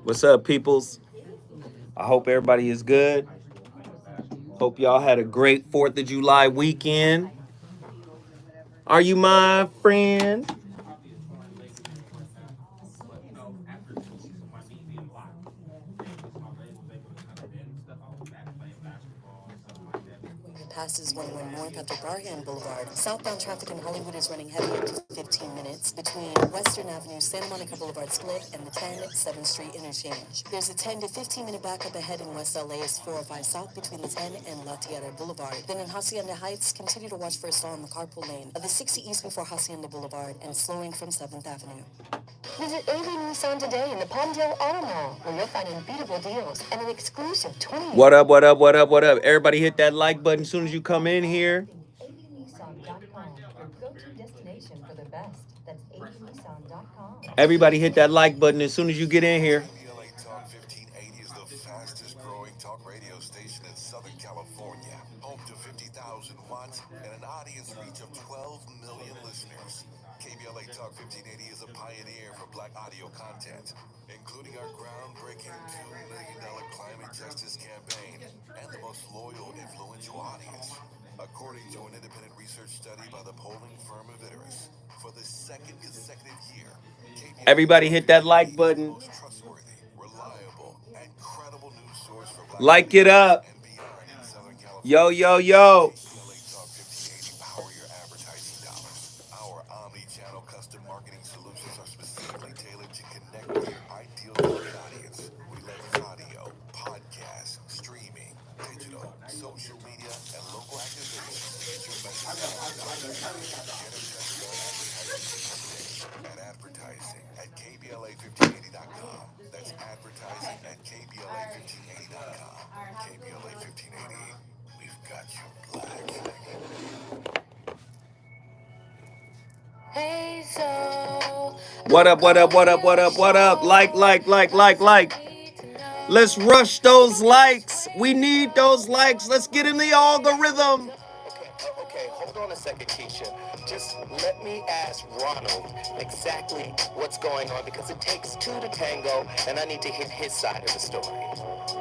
What's up, peoples? I hope everybody is good. Hope y'all had a great 4th of July weekend. Are you my friend? Passes 101 North after Barham Boulevard. Southbound traffic in Hollywood is running heavy up to 15 minutes between Western Avenue, Santa Monica Boulevard split, and the 10th 7th Street interchange. There's a 10 to 15 minute backup ahead in West LA as 405 South between the 10 and La Tierra Boulevard. Then in Hacienda Heights, continue to watch for a stall in the carpool lane of the 60 East before Hacienda Boulevard and slowing from 7th Avenue. Visit AV Nissan today in the Palmdale Auto Mall, where you'll find unbeatable deals and an exclusive 20. What up, what up, what up, what up? Everybody hit that like button as soon as you come in here. AVNissan.com, your go-to destination for the best. That's AVNissan.com. Everybody hit that like button as soon as you get in here. KBLA Talk 1580 is the fastest growing talk radio station in Southern California. Home to 50,000 watts and an audience reach of 12 million listeners. KBLA Talk 1580 is a pioneer for Black audio content, including our groundbreaking $2 million climate justice campaign and the most loyal, influential audience. According to an independent research study by the polling firm Avitarus, for the second consecutive year, Everybody hit that like button. most trustworthy, reliable, and credible news source for Black Like it up. and beyond in Southern California. Yo, yo, yo. KBLA Talk 1580 power your advertising dollars. Our omni-channel custom marketing solutions are specifically tailored to connect with your ideal target audience. We leverage audio, podcasts, streaming, digital, social media, and local activations to get your message out. At advertising at KBLA1580.com. That's advertising at KBLA1580.com. KBLA 1580. We've got you black. Hey, so What up, what up, what up, what up, what up? Like. Let's rush those likes. We need those likes. Let's get in the algorithm. Okay, hold on a second, Keisha. Just let me ask Ronald exactly what's going on, because it takes two to tango, and I need to hit his side of the story.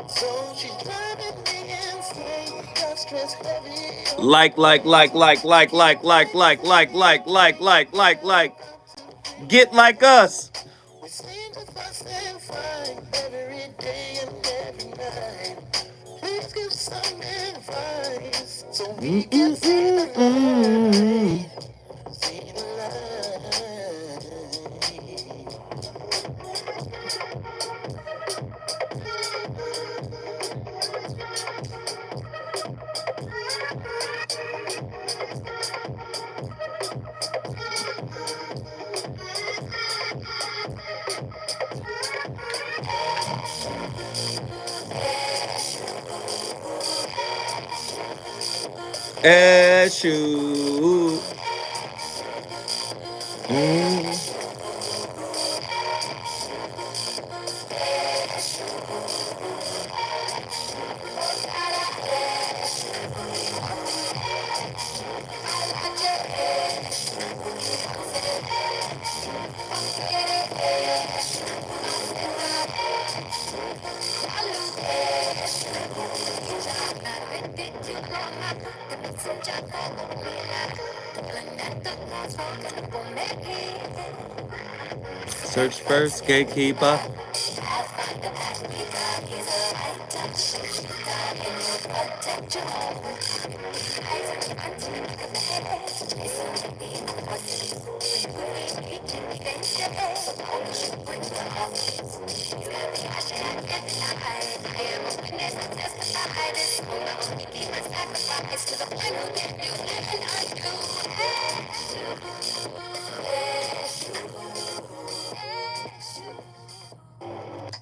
So she's driving me insane, got stress heavy. Like. Get like us. We seem to fuss and fight every day and every night. Please give some advice so we can see the light. See the light. Issue. Search first, gatekeeper.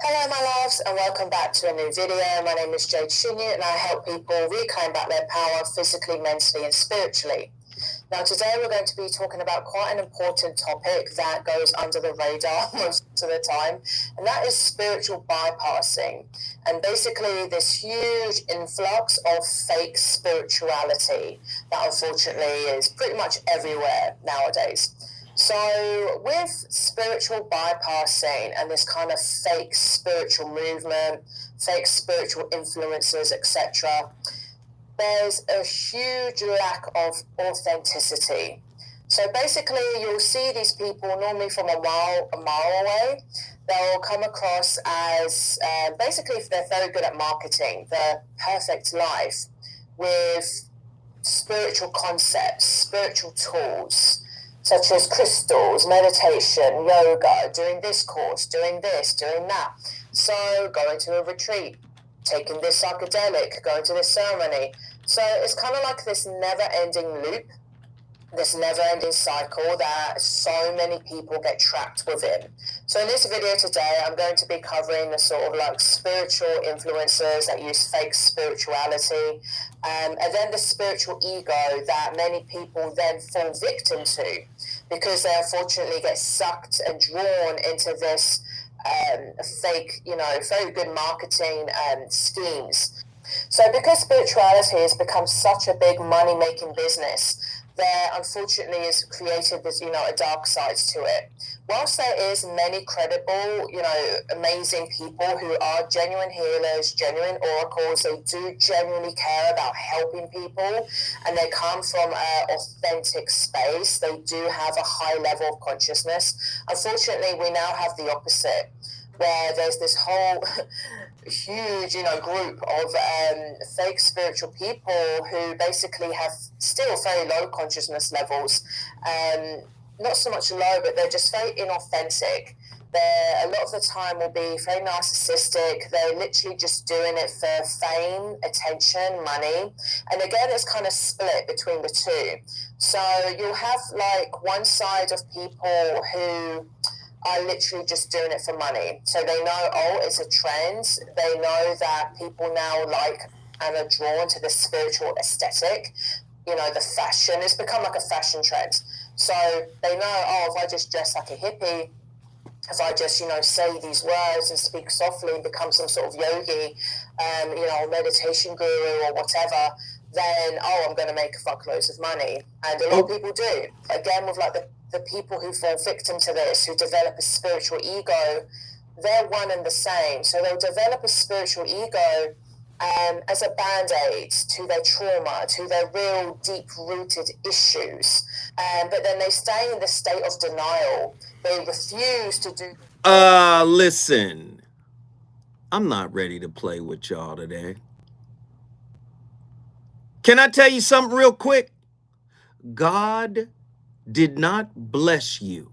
Hello my loves and welcome back to a new video. My name is Jade Shinya and I help people reclaim back their power physically, mentally and spiritually. Now today we're going to be talking about quite an important topic that goes under the radar most of the time, and that is spiritual bypassing, and basically this huge influx of fake spirituality that unfortunately is pretty much everywhere nowadays. So with spiritual bypassing and this kind of fake spiritual movement, fake spiritual influences, etc., there's a huge lack of authenticity. So basically, you'll see these people normally from a mile away. They'll come across as basically, if they're very good at marketing, the perfect life with spiritual concepts, spiritual tools, such as crystals, meditation, yoga, doing this course, doing this, doing that. So going to a retreat, taking this psychedelic, going to this ceremony. So it's kind of like this never-ending loop, this never-ending cycle that so many people get trapped within. So in this video today, I'm going to be covering the sort of like spiritual influencers that use fake spirituality, and then the spiritual ego that many people then fall victim to because they unfortunately get sucked and drawn into this fake, very good marketing schemes. So because spirituality has become such a big money-making business, there unfortunately is created this, a dark side to it. Whilst there is many credible, amazing people who are genuine healers, genuine oracles, they do genuinely care about helping people and they come from an authentic space, they do have a high level of consciousness. Unfortunately, we now have the opposite, where there's this whole huge, group of fake spiritual people who basically have still very low consciousness levels. Not so much low, but they're just very inauthentic. They're, a lot of the time, will be very narcissistic. They're literally just doing it for fame, attention, money. And again, it's kind of split between the two. So you'll have like one side of people who are literally just doing it for money. So they know, it's a trend. They know that people now like and are drawn to the spiritual aesthetic. The fashion, it's become like a fashion trend. So they know, if I just dress like a hippie, if I just, say these words and speak softly and become some sort of yogi, meditation guru or whatever, then, I'm going to make fuckloads of money. And a lot of people do. Again, with like the people who fall victim to this, who develop a spiritual ego, they're one and the same. So they'll develop a spiritual ego as a band-aid to their trauma, to their real deep-rooted issues. But then they stay in the state of denial. They refuse to do... Listen. I'm not ready to play with y'all today. Can I tell you something real quick? God did not bless you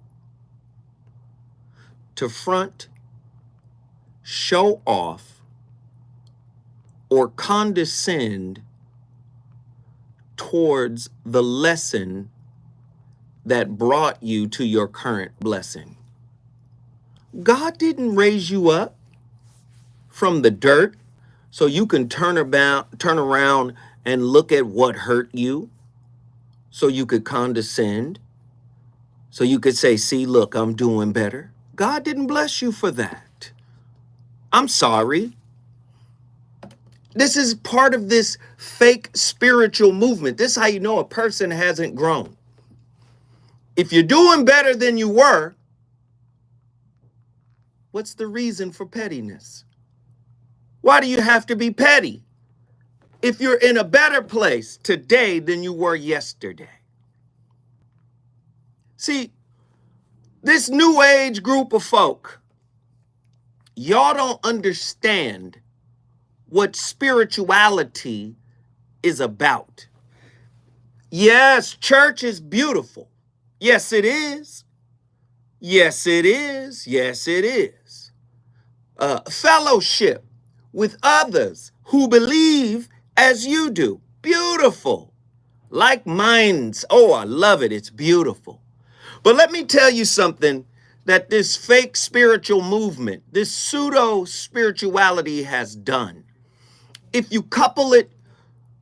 to front, show off, or condescend towards the lesson that brought you to your current blessing. God didn't raise you up from the dirt so you can turn around and look at what hurt you, so you could condescend, so you could say, see, look, I'm doing better. God didn't bless you for that. I'm sorry. This is part of this fake spiritual movement. This is how you know a person hasn't grown. If you're doing better than you were, what's the reason for pettiness? Why do you have to be petty if you're in a better place today than you were yesterday? See, this new age group of folk, y'all don't understand what spirituality is about. Yes, church is beautiful. Yes, it is. Yes, it is. Yes, it is. Fellowship with others who believe as you do. Beautiful. Like minds. Oh, I love it. It's beautiful. But let me tell you something that this fake spiritual movement, this pseudo spirituality has done. If you couple it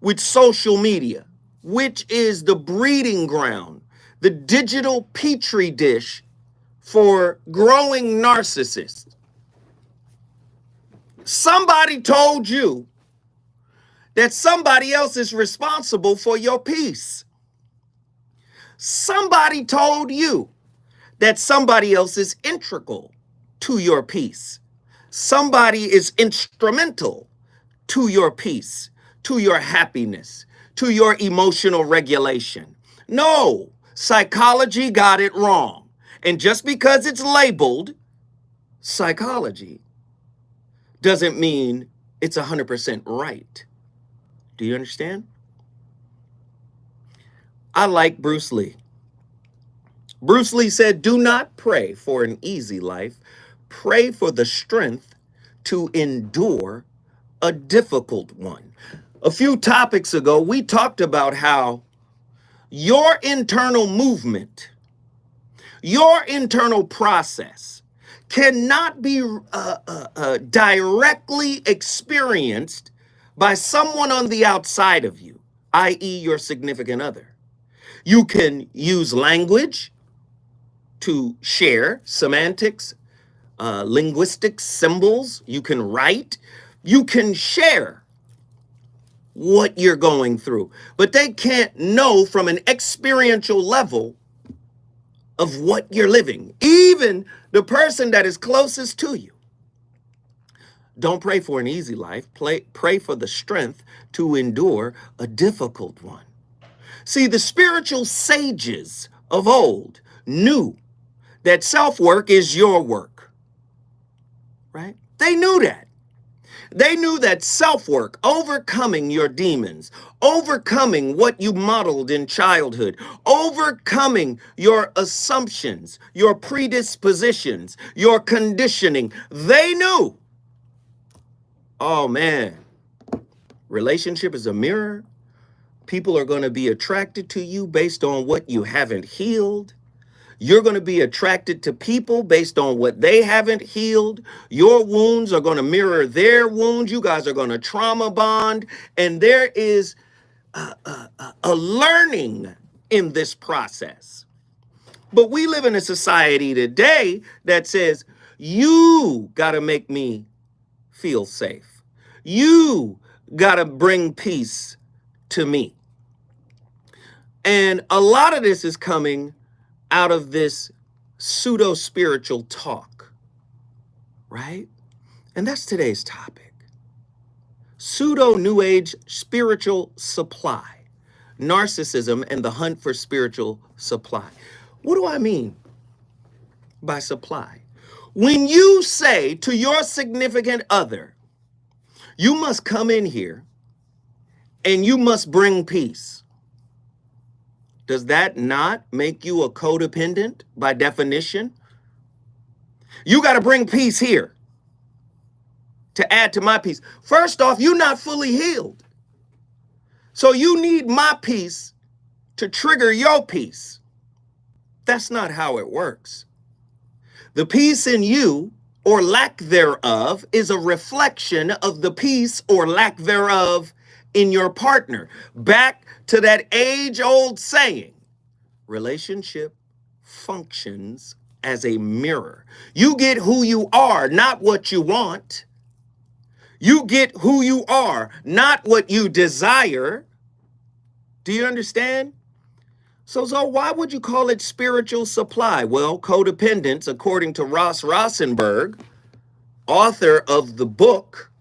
with social media, which is the breeding ground, the digital petri dish for growing narcissists. Somebody told you that somebody else is responsible for your peace. Somebody told you that somebody else is integral to your peace. Somebody is instrumental to your peace, to your happiness, to your emotional regulation. No, psychology got it wrong. And just because it's labeled psychology doesn't mean it's 100% right. Do you understand? I like Bruce Lee. Bruce Lee said, "Do not pray for an easy life. Pray for the strength to endure a difficult one." A few topics ago, we talked about how your internal movement, your internal process cannot be directly experienced by someone on the outside of you, i.e. your significant other. You can use language to share semantics, linguistic symbols. You can write. You can share what you're going through, but they can't know from an experiential level of what you're living, even the person that is closest to you. Don't pray for an easy life. Pray for the strength to endure a difficult one. See, the spiritual sages of old knew that self-work is your work, right? They knew that. They knew that self-work, overcoming your demons, overcoming what you modeled in childhood, overcoming your assumptions, your predispositions, your conditioning, they knew, oh man, relationship is a mirror. People are going to be attracted to you based on what you haven't healed. You're going to be attracted to people based on what they haven't healed. Your wounds are going to mirror their wounds. You guys are going to trauma bond. And there is a learning in this process. But we live in a society today that says, you got to make me feel safe. You got to bring peace to me. And a lot of this is coming out of this pseudo spiritual talk, right? And that's today's topic. Pseudo new age spiritual supply, narcissism and the hunt for spiritual supply. What do I mean by supply? When you say to your significant other, you must come in here and you must bring peace, does that not make you a codependent by definition? You got to bring peace here to add to my peace. First off, you're not fully healed. So you need my peace to trigger your peace. That's not how it works. The peace in you, or lack thereof, is a reflection of the peace or lack thereof in your partner. Back to that age-old saying, relationship functions as a mirror. You get who you are, not what you want. You get who you are, not what you desire. Do you understand? So why would you call it spiritual supply? Well, codependence, according to Ross Rosenberg, author of the book,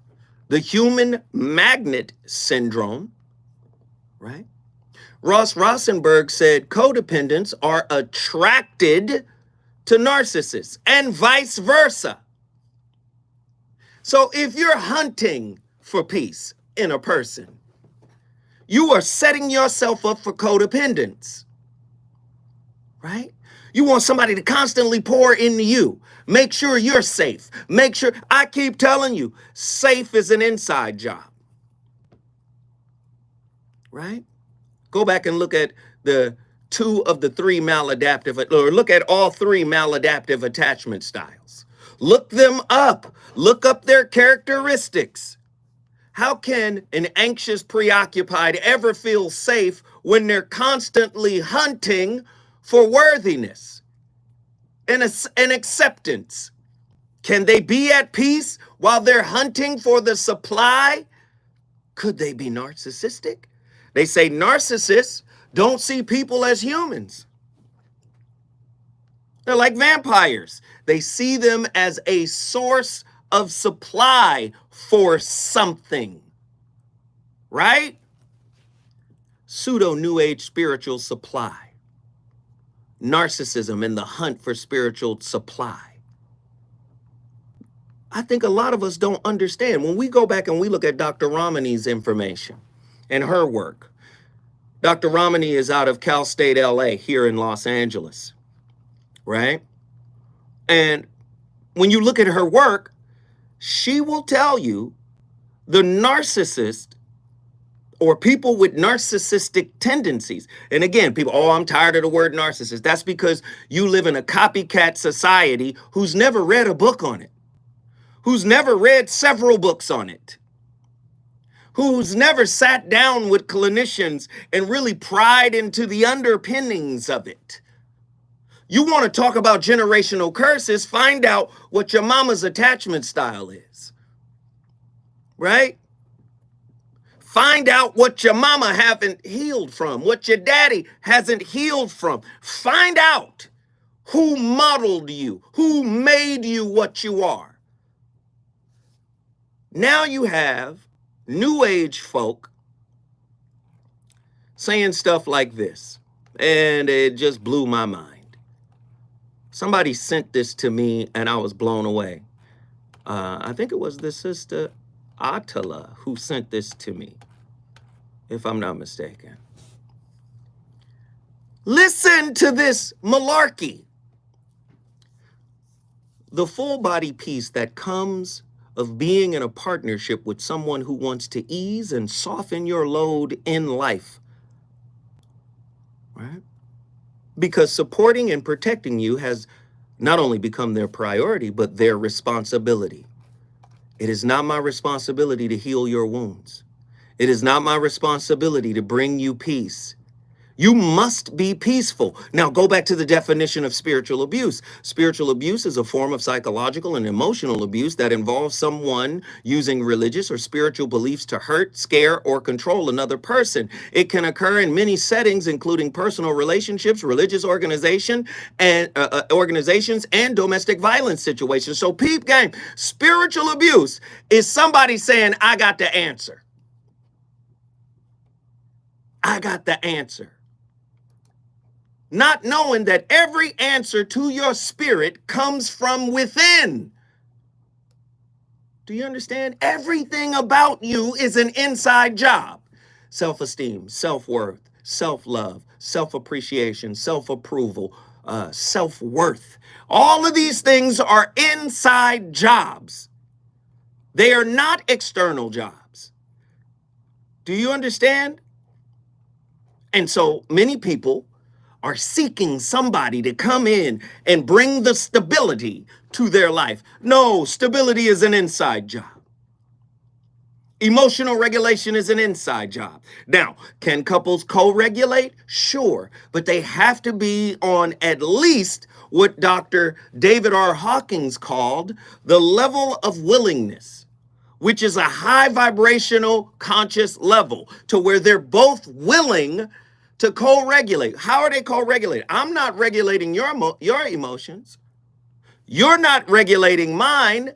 The Human Magnet Syndrome, right? Ross Rosenberg said codependents are attracted to narcissists and vice versa. So if you're hunting for peace in a person, you are setting yourself up for codependence, right? You want somebody to constantly pour into you. Make sure you're safe. Make sure, I keep telling you, safe is an inside job, right? Go back and look at the 2 of the 3 maladaptive, or look at all 3 maladaptive attachment styles. Look them up. Look up their characteristics. How can an anxious preoccupied ever feel safe when they're constantly hunting for worthiness and acceptance? Can they be at peace while they're hunting for the supply? Could they be narcissistic? They say narcissists don't see people as humans. They're like vampires. They see them as a source of supply for something, right? Pseudo New Age spiritual supply. Narcissism and the hunt for spiritual supply. I think a lot of us don't understand. When we go back and we look at Dr. Ramani's information and her work, Dr. Ramani is out of Cal State, LA, here in Los Angeles, right? And when you look at her work, she will tell you the narcissist or people with narcissistic tendencies. And again, people, oh, I'm tired of the word narcissist. That's because you live in a copycat society who's never read a book on it, who's never read several books on it, who's never sat down with clinicians and really pried into the underpinnings of it. You want to talk about generational curses, find out what your mama's attachment style is, right? Find out what your mama haven't healed from, what your daddy hasn't healed from. Find out who modeled you, who made you what you are. Now you have New Age folk saying stuff like this, and it just blew my mind. Somebody sent this to me, and I was blown away. I think it was the sister Attila who sent this to me, if I'm not mistaken. Listen to this malarkey. The full body peace that comes of being in a partnership with someone who wants to ease and soften your load in life, right? Because supporting and protecting you has not only become their priority, but their responsibility. It is not my responsibility to heal your wounds. It is not my responsibility to bring you peace. You must be peaceful. Now go back to the definition of spiritual abuse. Spiritual abuse is a form of psychological and emotional abuse that involves someone using religious or spiritual beliefs to hurt, scare, or control another person. It can occur in many settings, including personal relationships, religious organizations, and domestic violence situations. So peep game, spiritual abuse is somebody saying, I got the answer. I got the answer. Not knowing that every answer to your spirit comes from within. Do you understand? Everything about you is an inside job. Self-esteem, self-worth, self-love, self-appreciation, self-approval, self-worth. All of these things are inside jobs. They are not external jobs. Do you understand? And so many people are seeking somebody to come in and bring the stability to their life. No, stability is an inside job. Emotional regulation is an inside job. Now, can couples co-regulate? Sure, but they have to be on at least what Dr. David R. Hawkins called the level of willingness, which is a high vibrational conscious level to where they're both willing to co-regulate. How are they co-regulating? I'm not regulating your emotions. You're not regulating mine.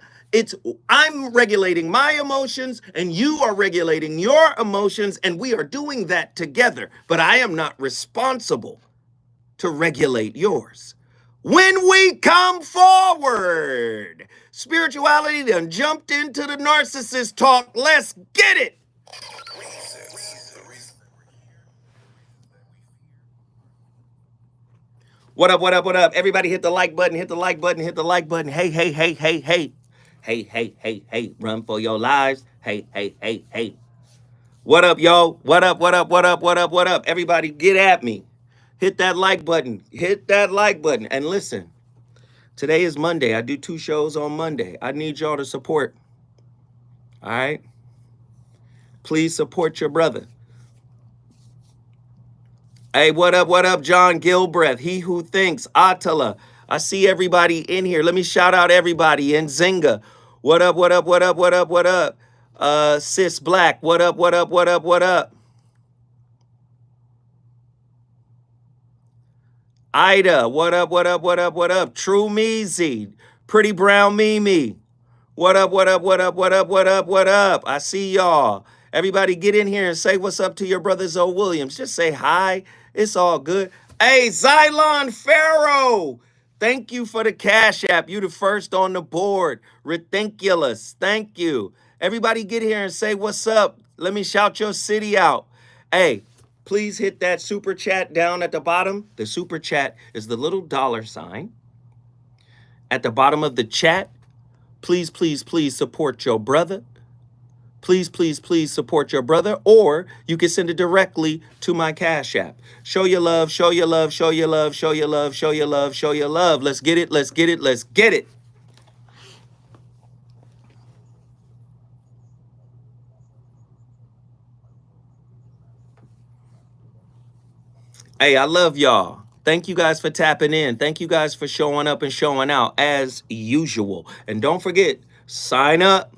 I'm regulating my emotions and you are regulating your emotions, and we are doing that together. But I am not responsible to regulate yours. When we come forward, spirituality done jumped into the narcissist talk. Let's get it. What up, what up, what up? Everybody hit the like button, hit the like button, hit the like button. Hey, hey, hey, hey, hey. Hey, hey, hey, hey. Run for your lives. Hey, hey, hey, hey. What up, yo? What up, what up, what up, what up, what up? Everybody get at me. Hit that like button. Hit that like button. And listen, today is Monday. I do 2 shows on Monday. I need y'all to support. All right? Please support your brother. Hey, what up, John Gilbreth? He who thinks, Attila. I see everybody in here. Let me shout out everybody. In Zinga. What up, what up, what up, what up, what up? Sis Black. What up, what up, what up, what up? Ida, what up, what up, what up, what up? True Measy, Pretty Brown Mimi. What up, what up, what up, what up, what up, what up? I see y'all. Everybody get in here and say what's up to your brother Zoe Williams. Just say hi. It's all good. Hey, Xylon Pharaoh. Thank you for the Cash App. You the first on the board. Ridiculous. Thank you. Everybody get here and say what's up. Let me shout your city out. Hey, please hit that super chat down at the bottom. The super chat is the little dollar sign at the bottom of the chat. Please, please, please support your brother. Please, please, please support your brother, or you can send it directly to my Cash App. Show your love, show your love, show your love, show your love, show your love, show your love. Let's get it, let's get it, let's get it. Hey, I love y'all. Thank you guys for tapping in. Thank you guys for showing up and showing out as usual. And don't forget, sign up.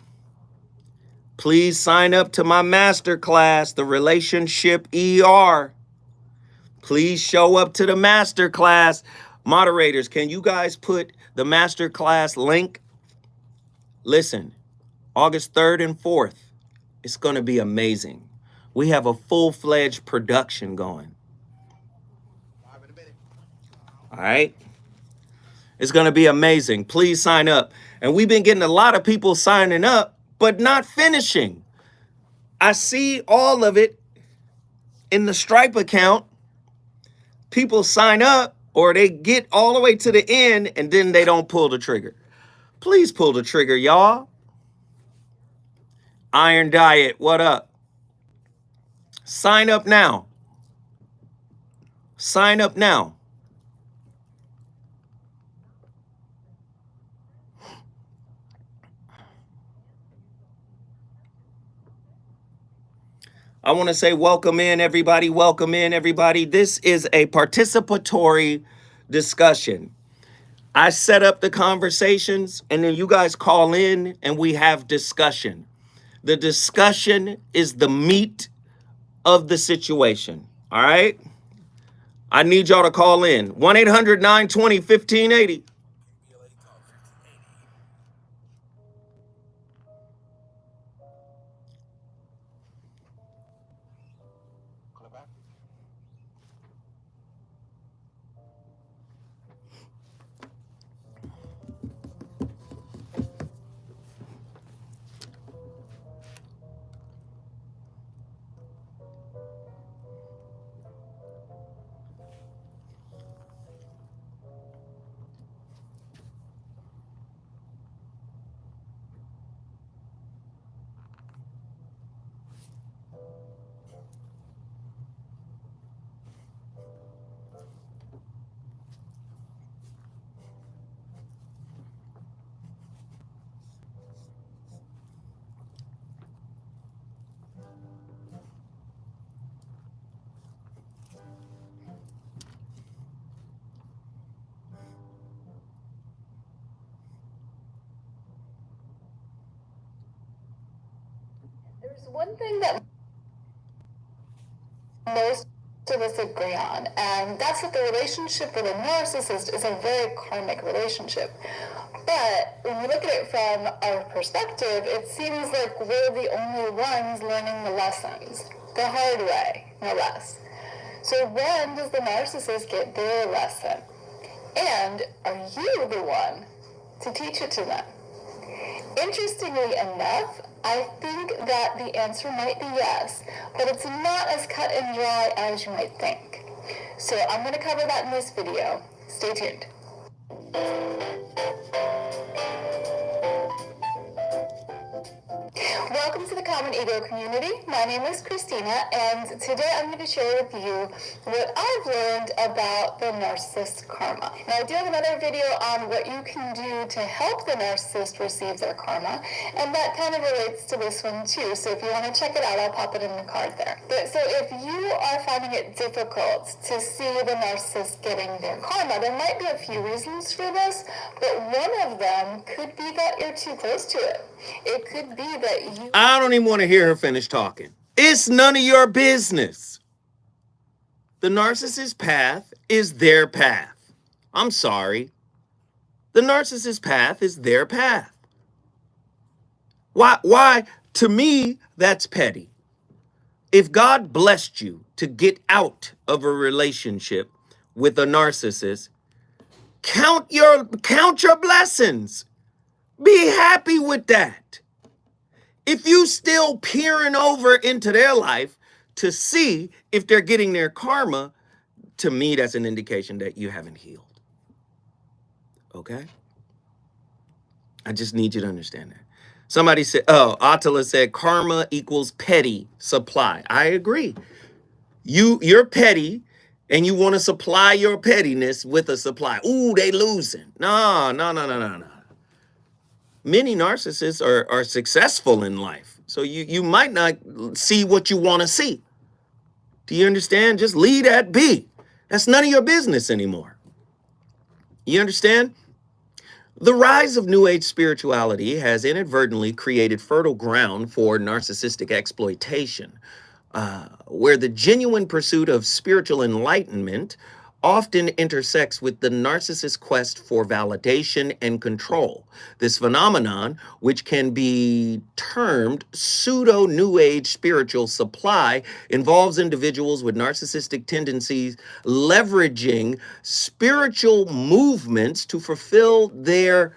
Please sign up to my masterclass, the Relationship ER. Please show up to the masterclass. Moderators, can you guys put the masterclass link? Listen, August 3rd and 4th, it's going to be amazing. We have a full-fledged production going. All right? It's going to be amazing. Please sign up. And we've been getting a lot of people signing up, but not finishing. I see all of it in the Stripe account. People sign up or they get all the way to the end and then they don't pull the trigger. Please pull the trigger, y'all. Iron Diet, what up? Sign up now. Sign up now. I want to say welcome in, everybody. Welcome in, everybody. This is a participatory discussion. I set up the conversations and then you guys call in and we have discussion. The discussion is the meat of the situation. All right? I need y'all to call in. 1-800-920-1580. There's one thing that most of us agree on, and that's that the relationship with a narcissist is a very karmic relationship. But when we look at it from our perspective, it seems like we're the only ones learning the lessons the hard way, no less. So when does the narcissist get their lesson? And are you the one to teach it to them? Interestingly enough, I think that the answer might be yes, but it's not as cut and dry as you might think. So I'm going to cover that in this video. Stay tuned. Welcome to the Common Ego community. My name is Christina, and today I'm going to share with you what I've learned about the narcissist karma. Now, I do have another video on what you can do to help the narcissist receive their karma, and that kind of relates to this one too. So if you want to check it out, I'll pop it in the card there. But so if you are finding it difficult to see the narcissist getting their karma, there might be a few reasons for this, but one of them could be that you're too close to it. It could be that you... I don't even want to hear her finish talking. It's none of your business. The narcissist path is their path. I'm sorry. The narcissist path is their path. Why? To me, that's petty. If God blessed you to get out of a relationship with a narcissist, count your blessings. Be happy with that. If you still peering over into their life to see if they're getting their karma, to me, that's an indication that you haven't healed. Okay? I just need you to understand that. Somebody said, Attila said, karma equals petty supply. I agree. You're petty and you want to supply your pettiness with a supply. Ooh, they losing. No. Many narcissists are successful in life. So you might not see what you want to see. Do you understand? Just leave that be. That's none of your business anymore. You understand? The rise of New Age spirituality has inadvertently created fertile ground for narcissistic exploitation, where the genuine pursuit of spiritual enlightenment often intersects with the narcissist's quest for validation and control. This phenomenon, which can be termed pseudo New Age spiritual supply, involves individuals with narcissistic tendencies leveraging spiritual movements to fulfill their,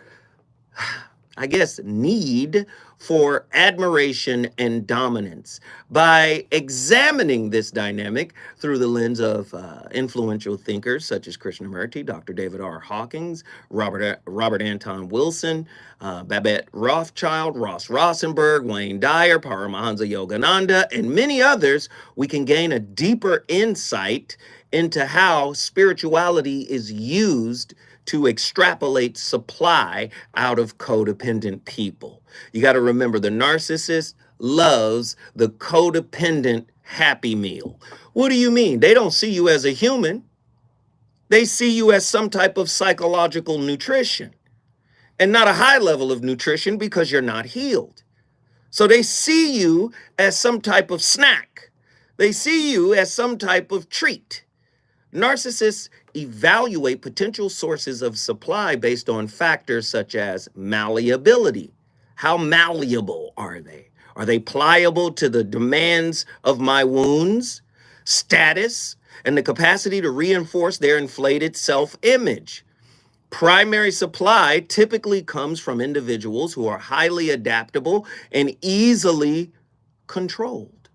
I guess, need for admiration and dominance. By examining this dynamic through the lens of influential thinkers such as Krishnamurti, Dr. David R. Hawkins, Robert Anton Wilson, Babette Rothschild, Ross Rosenberg, Wayne Dyer, Paramahansa Yogananda, and many others, we can gain a deeper insight into how spirituality is used to extrapolate supply out of codependent people. You got to remember, the narcissist loves the codependent happy meal. What do you mean? They don't see you as a human. They see you as some type of psychological nutrition, and not a high level of nutrition because you're not healed. So they see you as some type of snack. They see you as some type of treat. Narcissists evaluate potential sources of supply based on factors such as malleability. How malleable are they? Are they pliable to the demands of my wounds? Status and the capacity to reinforce their inflated self-image. Primary supply typically comes from individuals who are highly adaptable and easily controlled,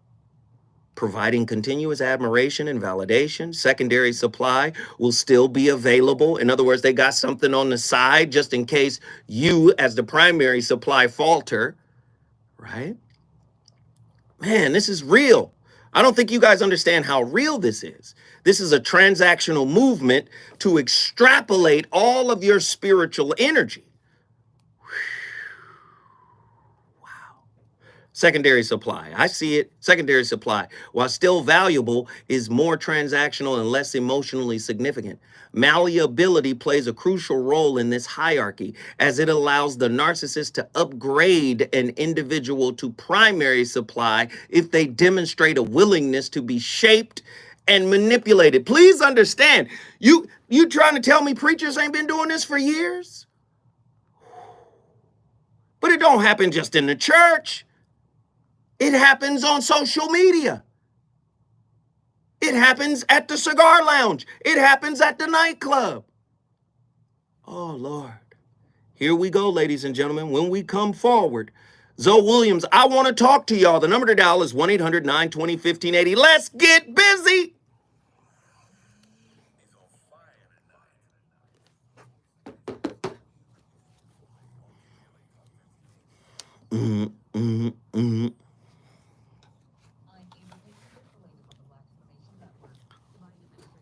providing continuous admiration and validation. Secondary supply will still be available. In other words, they got something on the side just in case you, as the primary supply, falter, right? Man, this is real. I don't think you guys understand how real this is. This is a transactional movement to extrapolate all of your spiritual energy. Secondary supply. I see it. Secondary supply, while still valuable, is more transactional and less emotionally significant. Malleability plays a crucial role in this hierarchy as it allows the narcissist to upgrade an individual to primary supply if they demonstrate a willingness to be shaped and manipulated. Please understand, you trying to tell me preachers ain't been doing this for years? But it don't happen just in the church. It happens on social media. It happens at the cigar lounge. It happens at the nightclub. Oh, Lord. Here we go, ladies and gentlemen. When we come forward, Zoe Williams, I want to talk to y'all. The number to dial is 1-800-920-1580. Let's get busy.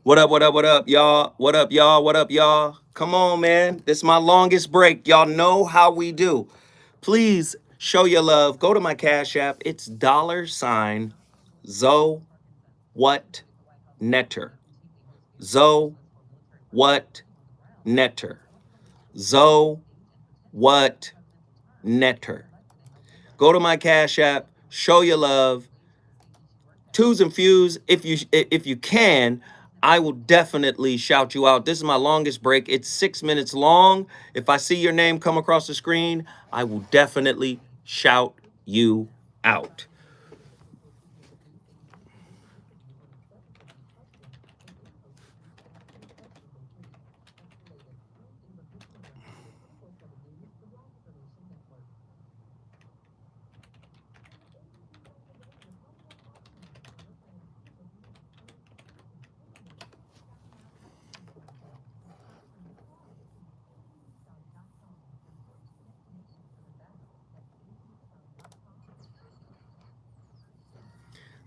What up, y'all? What up, y'all? Come on, man. This is my longest break. Y'all know how we do. Please show your love. Go to my Cash App. It's $Zoe What Netter. Zoe What Netter. Zoe What Netter. Go to my Cash App. Show your love. Twos and fews, if you can. I will definitely shout you out. This is my longest break. It's 6 minutes long. If I see your name come across the screen, I will definitely shout you out.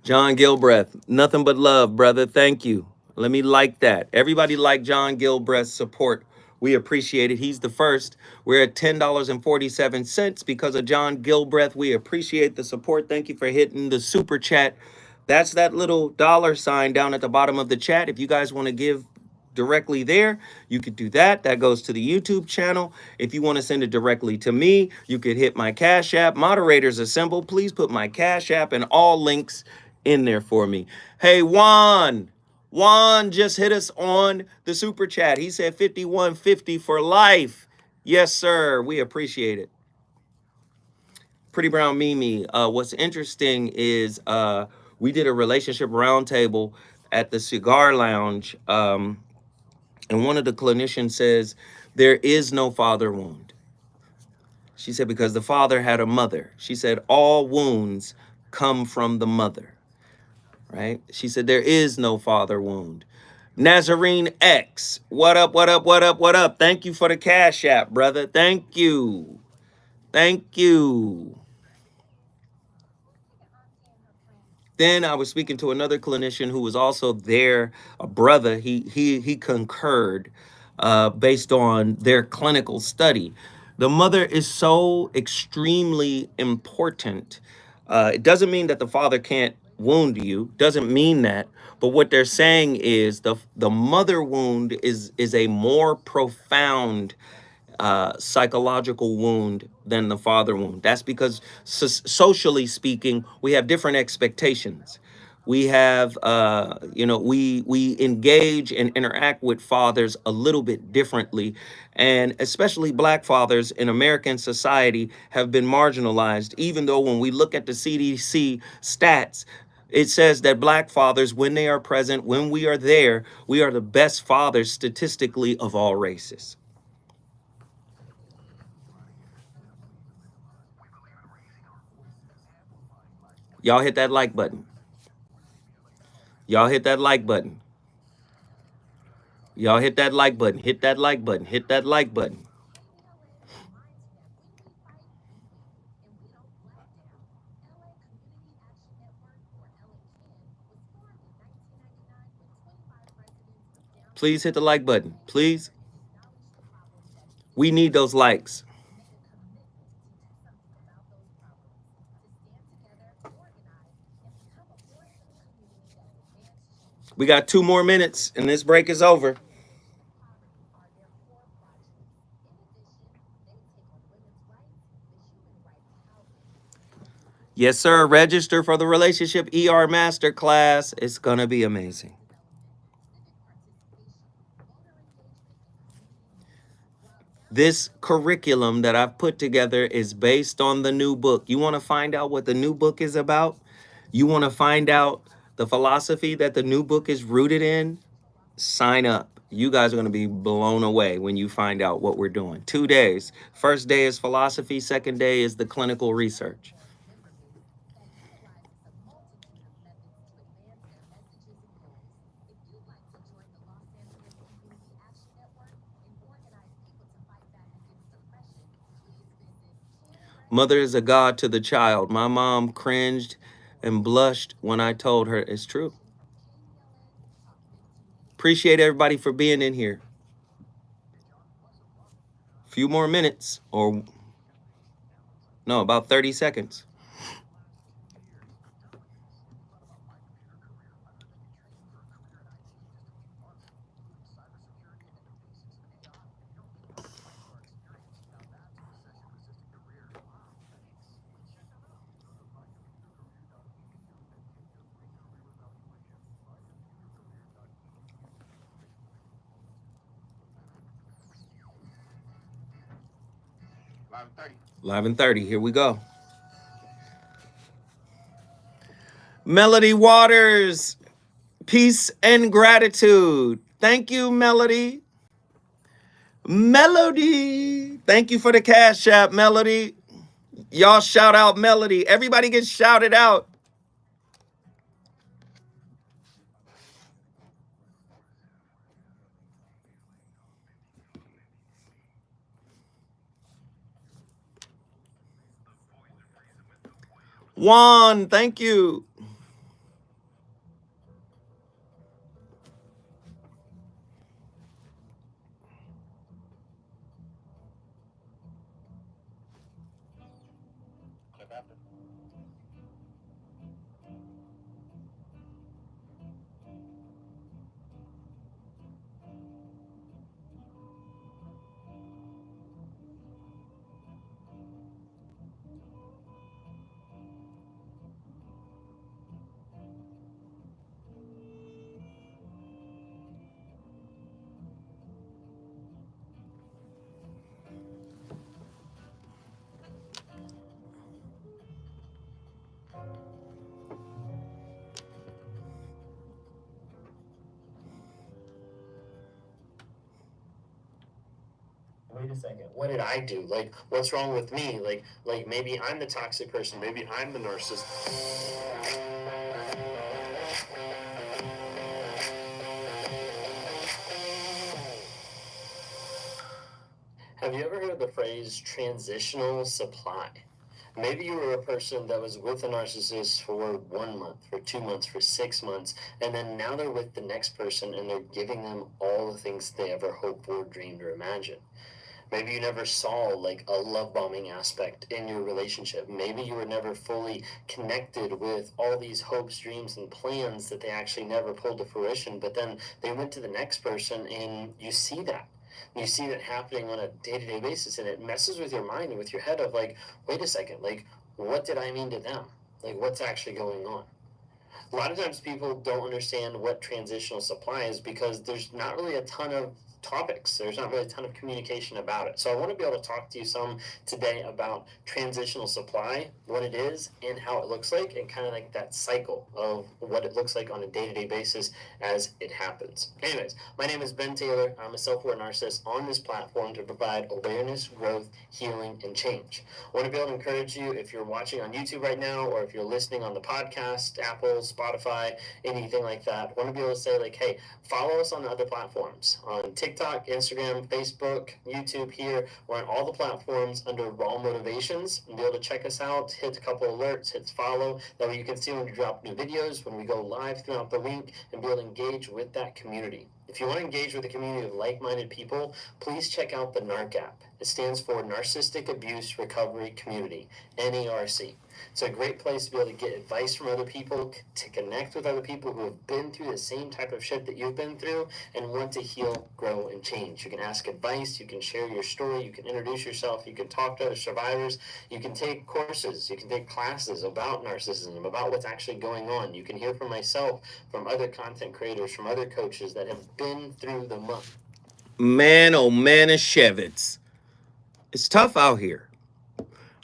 John Gilbreth, nothing but love, brother. Thank you. Let me like that. Everybody like John Gilbreth's support. We appreciate it. He's the first. We're at $10.47 because of John Gilbreth. We appreciate the support. Thank you for hitting the super chat. That's that little dollar sign down at the bottom of the chat. If you guys want to give directly there, you could do that. That goes to the YouTube channel. If you want to send it directly to me, you could hit my Cash App. Moderators assemble. Please put my Cash App and all links in there for me. Hey, Juan just hit us on the super chat. He said 5150 for life. Yes, sir. We appreciate it. Pretty Brown Mimi. What's interesting is we did a relationship roundtable at the cigar lounge. And one of the clinicians says, there is no father wound. She said, because the father had a mother. She said, all wounds come from the mother, right? She said, there is no father wound. Nazarene X, what up, what up, what up, what up? Thank you for the Cash App, brother. Thank you. Thank you. Then I was speaking to another clinician who was also there, a brother. He concurred based on their clinical study. The mother is so extremely important. It doesn't mean that the father can't wound you. Doesn't mean that. But what they're saying is the mother wound is a more profound psychological wound than the father wound. That's because socially speaking, we have different expectations. We have, we engage and interact with fathers a little bit differently, and especially Black fathers in American society have been marginalized. Even though when we look at the CDC stats, it says that Black fathers, when they are present, when we are there, we are the best fathers statistically of all races. Y'all hit that like button. Y'all hit that like button. Y'all hit that like button. Hit that like button. Hit that like button. Please hit the like button. Please. We need those likes. We got 2 more minutes and this break is over. Yes, sir. Register for the Relationship ER Masterclass. It's going to be amazing. This curriculum that I've put together is based on the new book. You want to find out what the new book is about? You want to find out the philosophy that the new book is rooted in? Sign up. You guys are going to be blown away when you find out what we're doing. 2 days. First day is philosophy. Second day is the clinical research. Mother is a god to the child. My mom cringed and blushed when I told her it's true. Appreciate everybody for being in here. Few more minutes, or no, about 30 seconds. Live and 30. Here we go. Melody Waters, peace and gratitude. Thank you, Melody. Melody. Thank you for the Cash App, Melody. Y'all shout out Melody. Everybody gets shouted out. Juan, thank you. Wait a second, what did I do? Like, what's wrong with me? Like maybe I'm the toxic person, maybe I'm the narcissist. Have you ever heard the phrase transitional supply? Maybe you were a person that was with a narcissist for 1 month, for 2 months, for 6 months, and then now they're with the next person and they're giving them all the things they ever hoped for, dreamed, or imagined. Maybe you never saw like a love bombing aspect in your relationship. Maybe you were never fully connected with all these hopes, dreams, and plans that they actually never pulled to fruition, but then they went to the next person and you see that. You see that happening on a day-to-day basis, and it messes with your mind and with your head of like, wait a second, like, what did I mean to them? Like, what's actually going on? A lot of times people don't understand what transitional supply is because there's not really a ton of topics. There's not really a ton of communication about it. So I want to be able to talk to you some today about transitional supply, what it is and how it looks like, and kind of like that cycle of what it looks like on a day-to-day basis as it happens. Anyways, my name is Ben Taylor. I'm a self-aware narcissist on this platform to provide awareness, growth, healing, and change. I want to be able to encourage you, if you're watching on YouTube right now, or if you're listening on the podcast, Apple, Spotify, anything like that, I want to be able to say like, hey, follow us on the other platforms, on TikTok, Instagram, Facebook, YouTube here. We're on all the platforms under Raw Motivations, and be able to check us out, hit a couple alerts, hit follow. That way you can see when we drop new videos, when we go live throughout the week, and be able to engage with that community. If you want to engage with a community of like-minded people, please check out the NARC app. It stands for Narcissistic Abuse Recovery Community, NARC. It's a great place to be able to get advice from other people, to connect with other people who have been through the same type of shit that you've been through and want to heal, grow, and change. You can ask advice, you can share your story, you can introduce yourself, you can talk to other survivors, you can take courses, you can take classes about narcissism, about what's actually going on. You can hear from myself, from other content creators, from other coaches that have been through the muck. Man, oh Manischewitz. It's tough out here.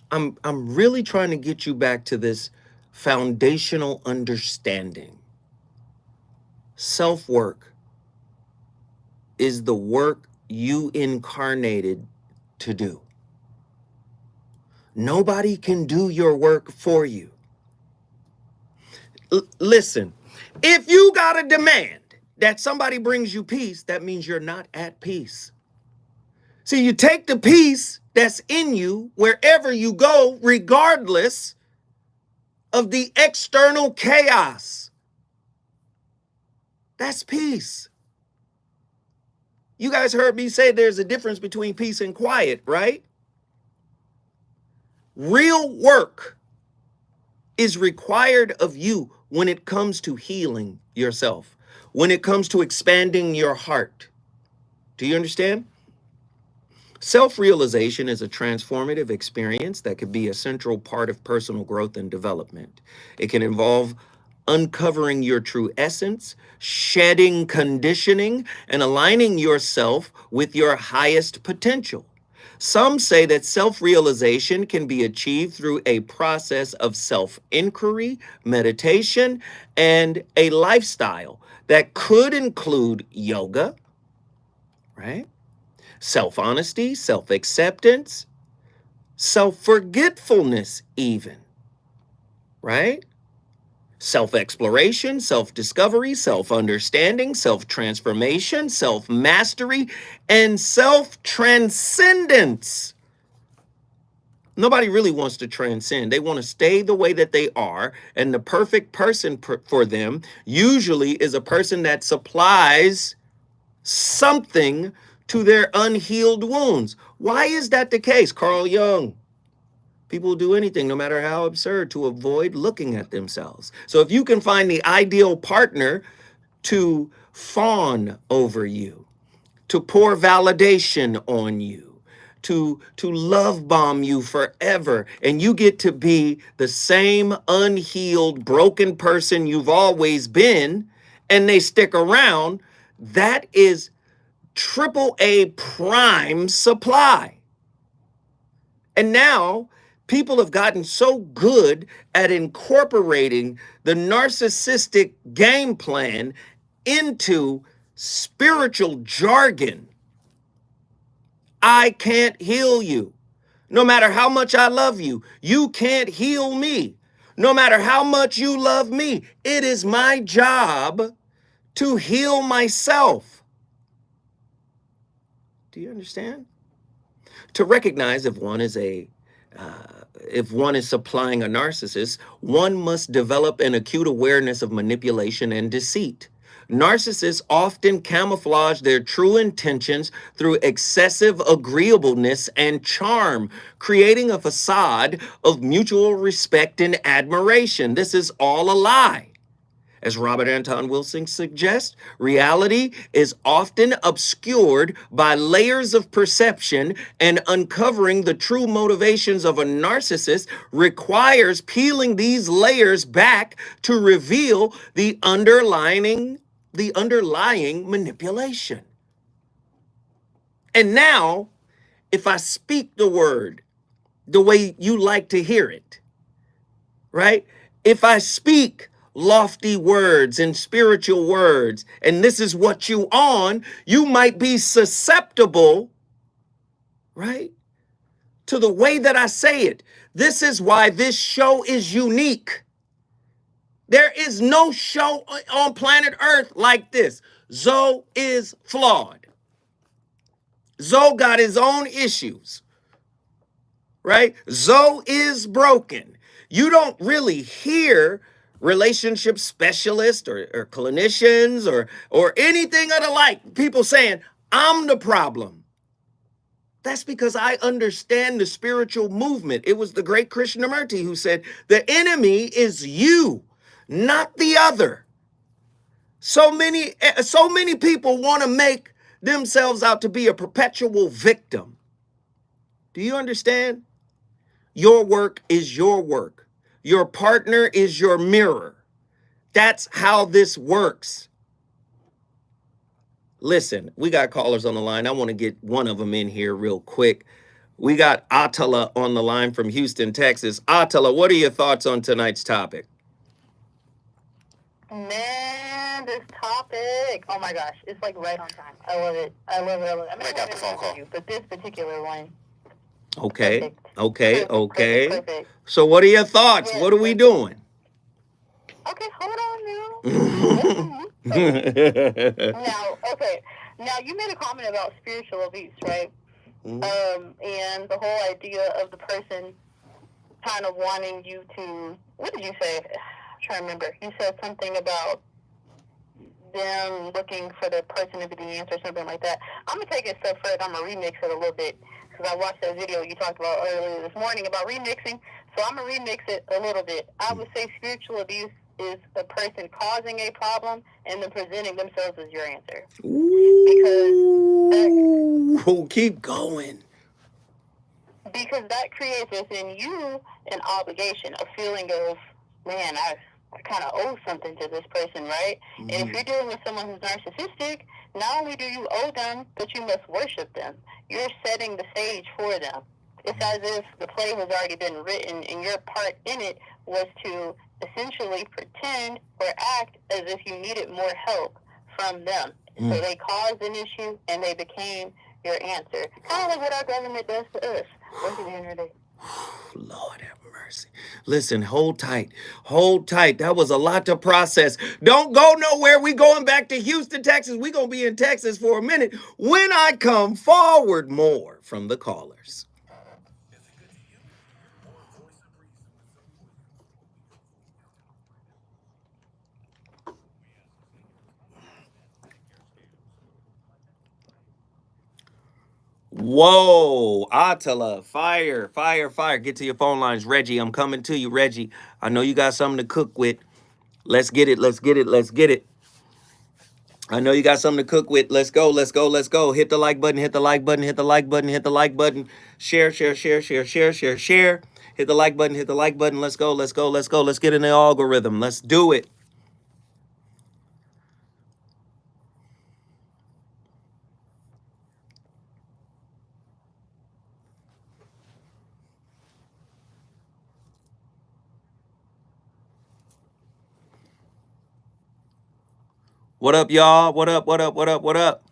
I'm really trying to get you back to this foundational understanding. Self-work is the work you incarnated to do. Nobody can do your work for you. Listen, if you got a demand that somebody brings you peace, that means you're not at peace. See, you take the peace that's in you wherever you go, regardless of the external chaos. That's peace. You guys heard me say there's a difference between peace and quiet, right? Real work is required of you when it comes to healing yourself, when it comes to expanding your heart. Do you understand? Self-realization is a transformative experience that could be a central part of personal growth and development. It can involve uncovering your true essence, shedding conditioning, and aligning yourself with your highest potential. Some say that self-realization can be achieved through a process of self-inquiry, meditation, and a lifestyle that could include yoga, right? Self-honesty, self-acceptance, self-forgetfulness even, right? Self-exploration, self-discovery, self-understanding, self-transformation, self-mastery, and self-transcendence. Nobody really wants to transcend. They want to stay the way that they are, and the perfect person for them usually is a person that supplies something to their unhealed wounds. Why is that the case? Carl Jung. People do anything, no matter how absurd, to avoid looking at themselves. So if you can find the ideal partner to fawn over you, to pour validation on you, to love bomb you forever, and you get to be the same unhealed, broken person you've always been, and they stick around, that is triple A prime supply. And now people have gotten so good at incorporating the narcissistic game plan into spiritual jargon. I can't heal you. No matter how much I love you, you can't heal me. No matter how much you love me, it is my job to heal myself. Do you understand? To recognize if one is supplying a narcissist, one must develop an acute awareness of manipulation and deceit. Narcissists often camouflage their true intentions through excessive agreeableness and charm, creating a facade of mutual respect and admiration. This is all a lie. As Robert Anton Wilson suggests, reality is often obscured by layers of perception, and uncovering the true motivations of a narcissist requires peeling these layers back to reveal the underlying manipulation. And now, if I speak the word the way you like to hear it, right? If I speak lofty words and spiritual words, and this is what you on, you might be susceptible, right, to the way that I say it. This is why this show is unique. There is no show on planet Earth like this. Zoe is flawed. Zoe got his own issues, right? Zoe is broken. You don't really hear relationship specialists or clinicians or anything of the like, people saying, I'm the problem. That's because I understand the spiritual movement. It was the great Krishnamurti who said, the enemy is you, not the other. So many people want to make themselves out to be a perpetual victim. Do you understand? Your work is your work. Your partner is your mirror. That's how this works. Listen, we got callers on the line. I want to get one of them in here real quick. We got Attila on the line from Houston, Texas. Attila, what are your thoughts on tonight's topic? Man, this topic, oh my gosh, it's like right on time. I love it. I love it. I mean, I got the phone call. But this particular one. Okay, perfect. okay, Perfect, okay. perfect. So what are your thoughts? Yes, what are we doing? Okay, hold on now. Now you made a comment about spiritual abuse, right? Mm-hmm. And the whole idea of the person kind of wanting you to, what did you say? I'm trying to remember. You said something about them looking for the person to be the answer, something like that. I'm going to take it a step further. I'm going to remix it a little bit, because I watched that video you talked about earlier this morning about remixing. So I'm going to remix it a little bit. I would say spiritual abuse is a person causing a problem and then presenting themselves as your answer. Ooh, keep going. Because that creates within you an obligation, a feeling of, man, I kind of owe something to this person, right? Mm-hmm. And if you're dealing with someone who's narcissistic, Not only do you owe them, but you must worship them. You're setting the stage for them. It's as if the play has already been written and your part in it was to essentially pretend or act as if you needed more help from them. So they caused an issue and they became your answer. Kind of like what our government does to us. What's the end of the day? Lord have mercy. Listen, hold tight. Hold tight. That was a lot to process. Don't go nowhere. We going back to Houston, Texas. We going to be in Texas for a minute. When I come forward, more from the callers. Whoa, Attila, fire, fire, fire. Get to your phone lines. Reggie, I'm coming to you, Reggie. I know you got something to cook with. Let's get it, let's get it, let's get it. I know you got something to cook with. Let's go, let's go, let's go. Hit the like button, hit the like button, hit the like button, hit the like button. Share, share, share, share, share, share, share. Hit the like button, hit the like button. Let's go, let's go, let's go. Let's get in the algorithm. Let's do it. What up, y'all? What up, what up, what up, what up?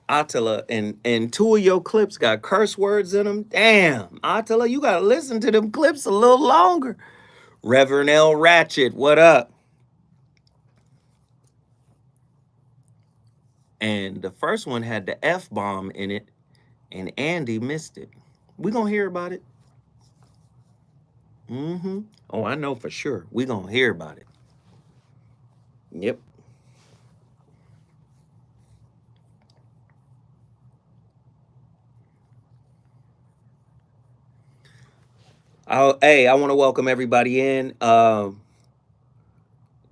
Attila, and two of your clips got curse words in them. Damn, Attila, you gotta listen to them clips a little longer. Reverend L. Ratchet, what up? And the first one had the F bomb in it, and Andy missed it. We gonna hear about it. Oh, I know for sure. We gonna hear about it. Yep. Hey, I want to welcome everybody in.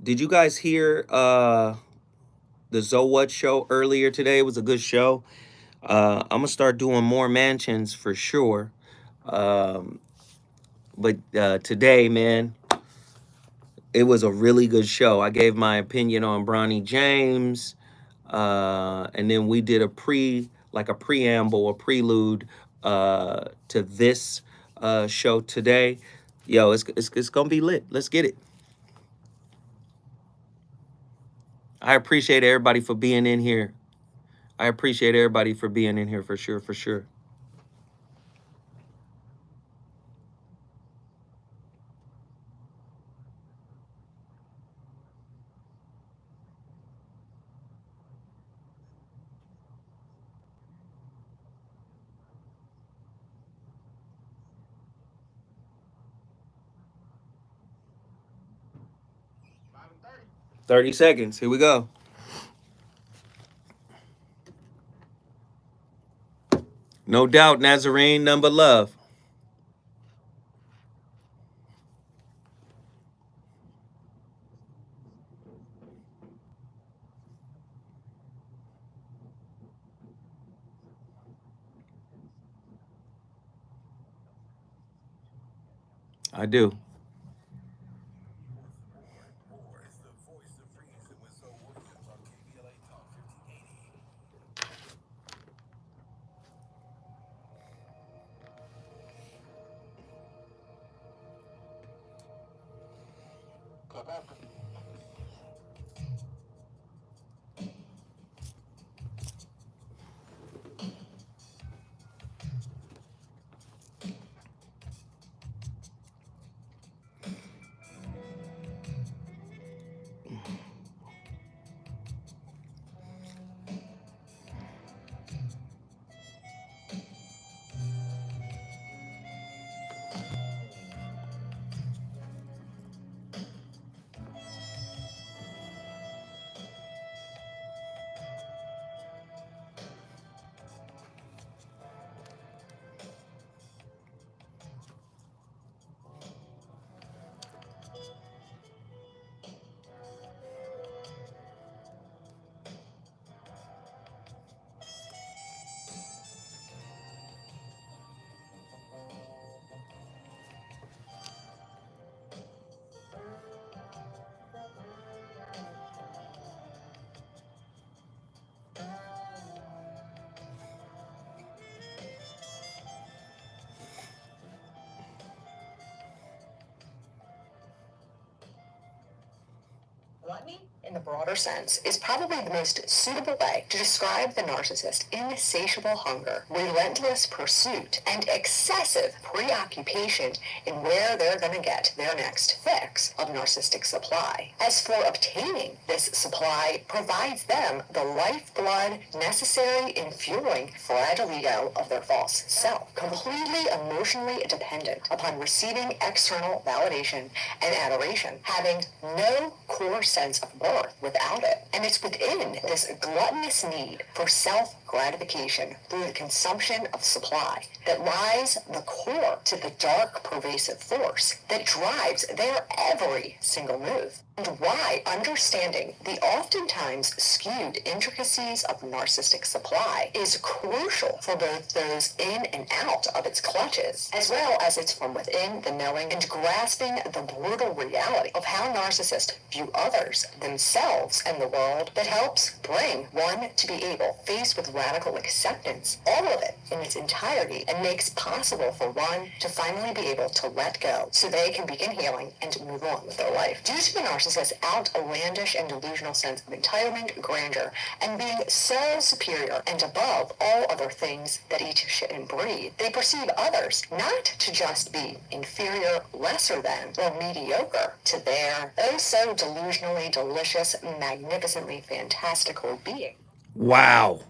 Did you guys hear the So What show earlier today? It was a good show. I'm gonna start doing more mansions for sure. But today, man, it was a really good show. I gave my opinion on Bronny James, and then we did a preamble, a prelude to this show today. Yo, it's gonna be lit. Let's get it. I appreciate everybody for being in here. I appreciate everybody for being in here for sure, for sure. Thirty seconds. Here we go. No doubt, Nazarene, number love. I do. Gluttony, in the broader sense, is probably the most suitable way to describe the narcissist's insatiable hunger, relentless pursuit, and excessive preoccupation in where they're going to get their next fix of narcissistic supply. As for obtaining this supply, provides them the lifeblood necessary in fueling fragile ego of their false self, completely emotionally dependent upon receiving external validation and adoration, having no core sense of worth without it. And it's within this gluttonous need for self-gratification through the consumption of supply that lies the core to the dark, pervasive force that drives their every single move. And why understanding the oftentimes skewed intricacies of narcissistic supply is crucial for both those in and out of its clutches, as well as its from within the knowing and grasping the brutal reality of how narcissists view others, themselves, and the world, that helps bring one to be able, faced with radical acceptance, all of it in its entirety, and makes possible for one to finally be able to let go so they can begin healing and move on with their life. Due to the narcissist's outlandish and delusional sense of entitlement, grandeur, and being so superior and above all other things that each shit and breed, they perceive others not to just be inferior, lesser than, or mediocre to their oh so delusionally delicious, magnificently fantastical being. Wow.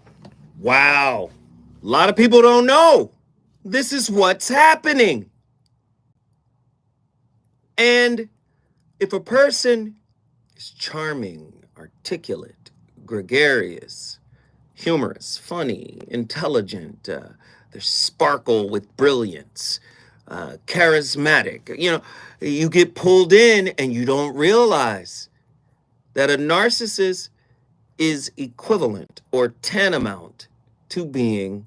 Wow. A lot of people don't know. This is what's happening. And if a person is charming, articulate, gregarious, humorous, funny, intelligent, they sparkle with brilliance, charismatic, you get pulled in and you don't realize that a narcissist is equivalent or tantamount to being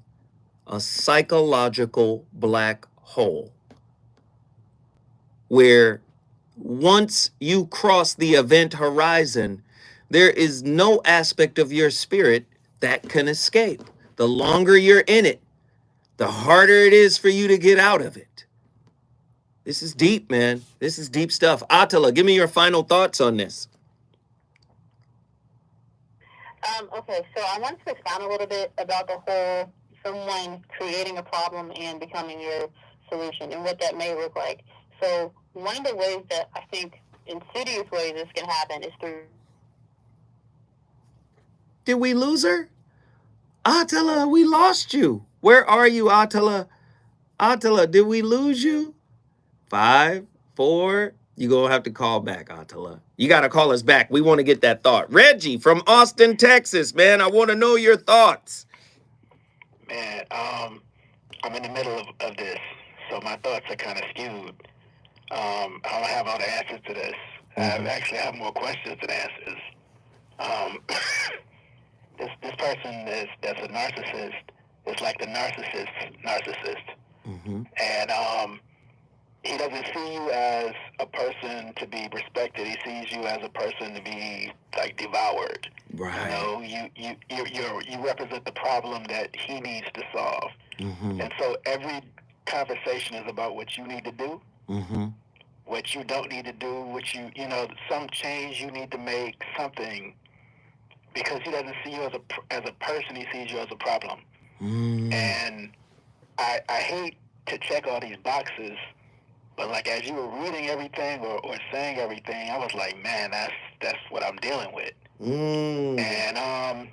a psychological black hole, where once you cross the event horizon, there is no aspect of your spirit that can escape. The longer you're in it, the harder it is for you to get out of it. This is deep, man. This is deep stuff. Attila, give me your final thoughts on this. Okay, so I wanted to expound a little bit about the whole someone creating a problem and becoming your solution and what that may look like. So one of the ways that I think insidious ways this can happen is through... Did we lose her? Attila, we lost you. Where are you, Attila? Attila, did we lose you? 5, 4, you're going to have to call back, Attila. You got to call us back. We want to get that thought. Reggie from Austin, Texas, man, I want to know your thoughts. Man, I'm in the middle of this, so my thoughts are kind of skewed. I don't have all the answers to this. I actually have more questions than answers. This person that's a narcissist is like the narcissist. Mm-hmm. And he doesn't see you as a person to be respected. He sees you as a person to be like devoured. Right. You represent the problem that he needs to solve. Mm-hmm. And so every conversation is about what you need to do, mm-hmm. what you don't need to do, what some change you need to make, something, because he doesn't see you as a person. He sees you as a problem. Mm. And I hate to check all these boxes, but like as you were reading everything or saying everything, I was like, man, that's what I'm dealing with. Mm. And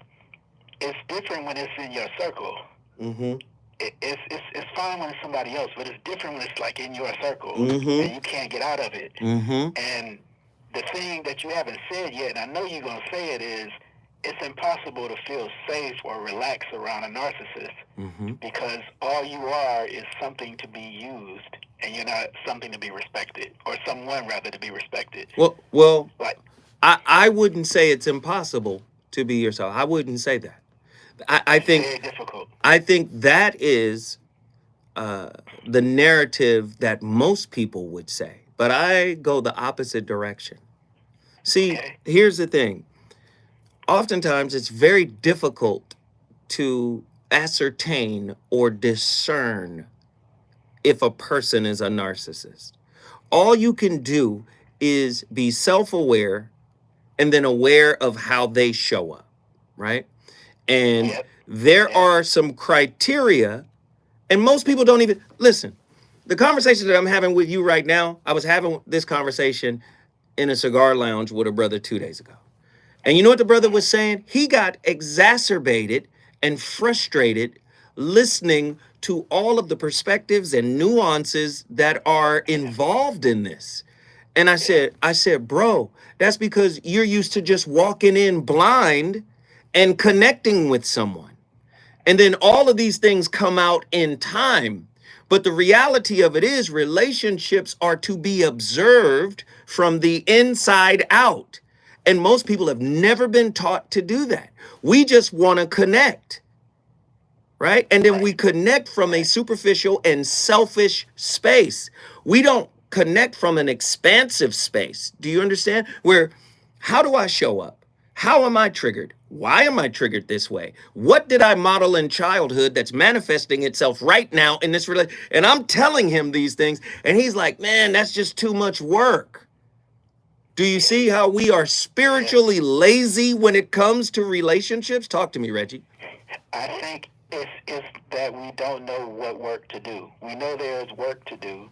it's different when it's in your circle. Mm-hmm. It's fine when it's somebody else, but it's different when it's like in your circle Mm-hmm. and you can't get out of it. Mm-hmm. And the thing that you haven't said yet, and I know you're gonna say it, is it's impossible to feel safe or relaxed around a narcissist, mm-hmm. because all you are is something to be used, and you're not something to be respected, or someone rather to be respected. Well, like I wouldn't say it's impossible to be yourself. I wouldn't say that. I think very difficult. I think that is the narrative that most people would say, but I go the opposite direction. See, Okay. Here's the thing. Oftentimes, it's very difficult to ascertain or discern if a person is a narcissist. All you can do is be self-aware and then aware of how they show up, right? And Yep. there Yep. are some criteria, and most people don't even listen. The conversation that I'm having with you right now, I was having this conversation in a cigar lounge with a brother 2 days ago. And you know what the brother was saying? He got exacerbated and frustrated listening to all of the perspectives and nuances that are involved in this. And I said, bro, that's because you're used to just walking in blind and connecting with someone. And then all of these things come out in time. But the reality of it is, relationships are to be observed from the inside out. And most people have never been taught to do that. We just want to connect, right? And then we connect from a superficial and selfish space. We don't connect from an expansive space. Do you understand? Where, how do I show up? How am I triggered? Why am I triggered this way? What did I model in childhood that's manifesting itself right now in this relationship? And I'm telling him these things, and he's like, man, that's just too much work. Do you see how we are spiritually lazy when it comes to relationships? Talk to me, Reggie. I think it's that we don't know what work to do. We know there's work to do,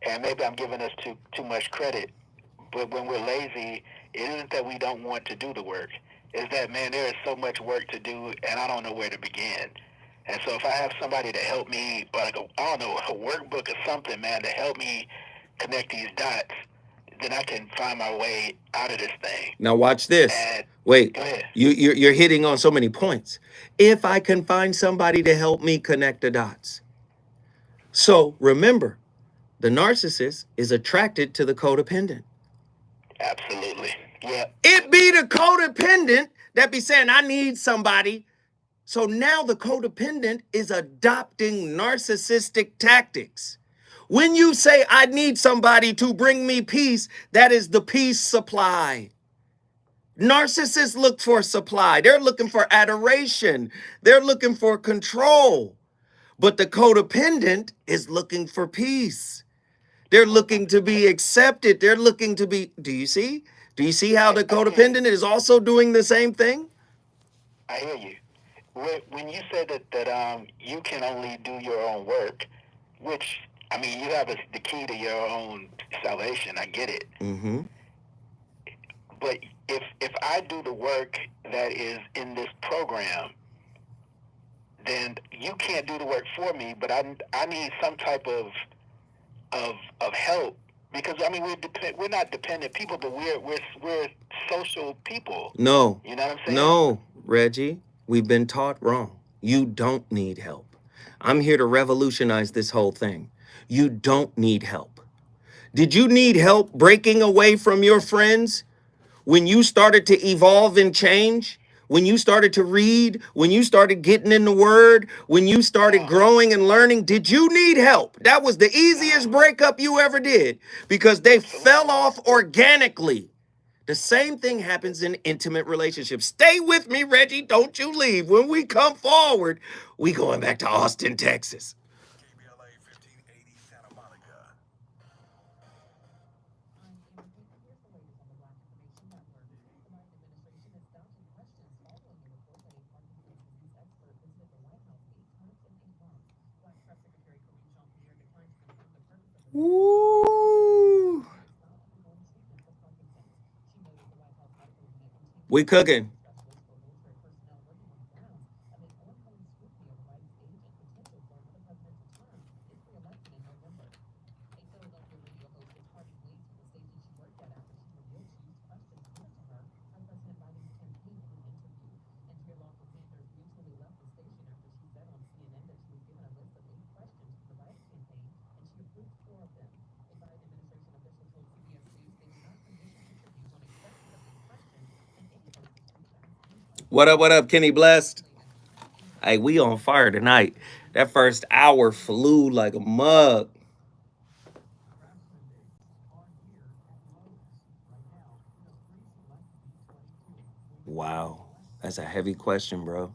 and maybe I'm giving us too much credit. But when we're lazy, it isn't that we don't want to do the work. It's that, man, there is so much work to do, and I don't know where to begin. And so if I have somebody to help me, or like I don't know, a workbook or something, man, to help me connect these dots, then I can find my way out of this thing. Now watch this. And Wait, go ahead. you're hitting on so many points. If I can find somebody to help me connect the dots. So remember, the narcissist is attracted to the codependent. Absolutely. Yeah. It be the codependent that be saying, I need somebody. So now the codependent is adopting narcissistic tactics. When you say, I need somebody to bring me peace, that is the peace supply. Narcissists look for supply. They're looking for adoration. They're looking for control. But the codependent is looking for peace. They're looking to be accepted. They're looking to be, do you see? Do you see how the codependent is also doing the same thing? I hear you. When you said that you can only do your own work, which, I mean, you have the key to your own salvation. I get it. Mm-hmm. But if I do the work that is in this program, then you can't do the work for me. But I need some type of help, because I mean we're not dependent people, but we're social people. No. You know what I'm saying? No, Reggie, we've been taught wrong. You don't need help. I'm here to revolutionize this whole thing. You don't need help. Did you need help breaking away from your friends when you started to evolve and change? When you started to read, when you started getting in the word, when you started growing and learning, did you need help? That was the easiest breakup you ever did, because they fell off organically. The same thing happens in intimate relationships. Stay with me, Reggie. Don't you leave. When we come forward, we going back to Austin, Texas. KBLA 1580 Santa Monica. Woo. We cooking. What up, Kenny Blessed? Hey, we on fire tonight. That first hour flew like a mug. Wow. That's a heavy question, bro.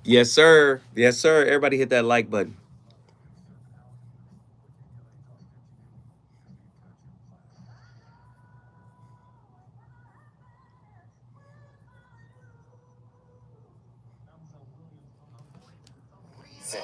Yes, sir. Yes, sir. Everybody hit that like button.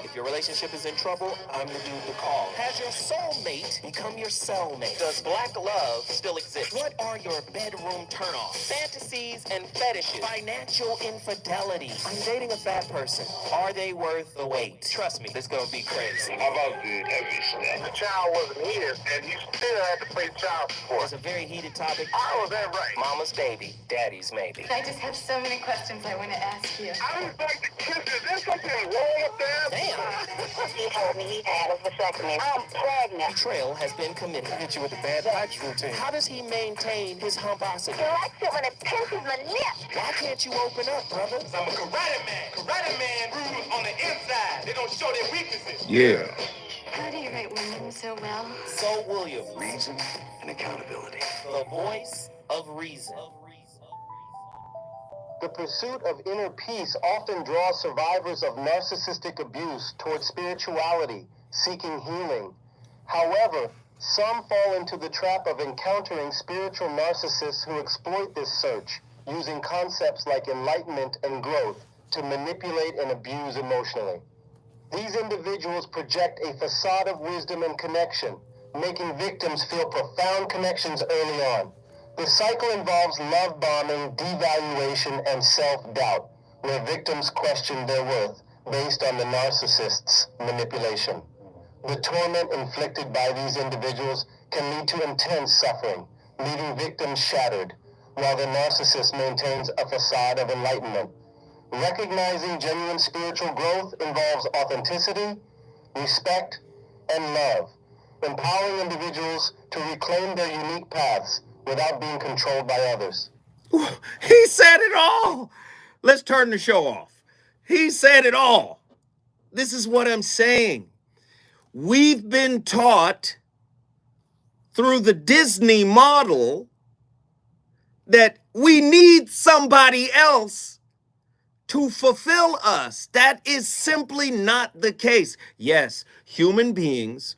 If your relationship is in trouble, I'm the dude to call. Has your soulmate become your cellmate? Does black love still exist? What are your bedroom turnoffs? Fantasies and fetishes. Financial infidelity. I'm dating a fat person. Are they worth the wait? Trust me, this is gonna be crazy. How about the heavy stuff? The child wasn't here, and you still had to pay child support. It's a very heated topic. How is that right? Mama's baby, daddy's maybe. I just have so many questions I want to ask you. I was like the kiss. Is there something wrong with that? Damn. He told me he had a vasectomy. I'm pregnant. Betrayal has been committed. Hit you with the bad touch routine. How does he maintain his humposity? He likes it when it pinches my lips. Why can't you open up, brother? I'm a karate man. Karate man rules on the inside. They don't show their weaknesses. Yeah. How do you write women so well? So William, Reason and accountability. the voice of reason. The pursuit of inner peace often draws survivors of narcissistic abuse towards spirituality, seeking healing. However, some fall into the trap of encountering spiritual narcissists who exploit this search, using concepts like enlightenment and growth to manipulate and abuse emotionally. These individuals project a facade of wisdom and connection, making victims feel profound connections early on. The cycle involves love bombing, devaluation, and self-doubt, where victims question their worth based on the narcissist's manipulation. The torment inflicted by these individuals can lead to intense suffering, leaving victims shattered, while the narcissist maintains a facade of enlightenment. Recognizing genuine spiritual growth involves authenticity, respect, and love, empowering individuals to reclaim their unique paths without being controlled by others. He said it all. Let's turn the show off. He said it all. This is what I'm saying. We've been taught through the Disney model that we need somebody else to fulfill us. That is simply not the case. Yes, human beings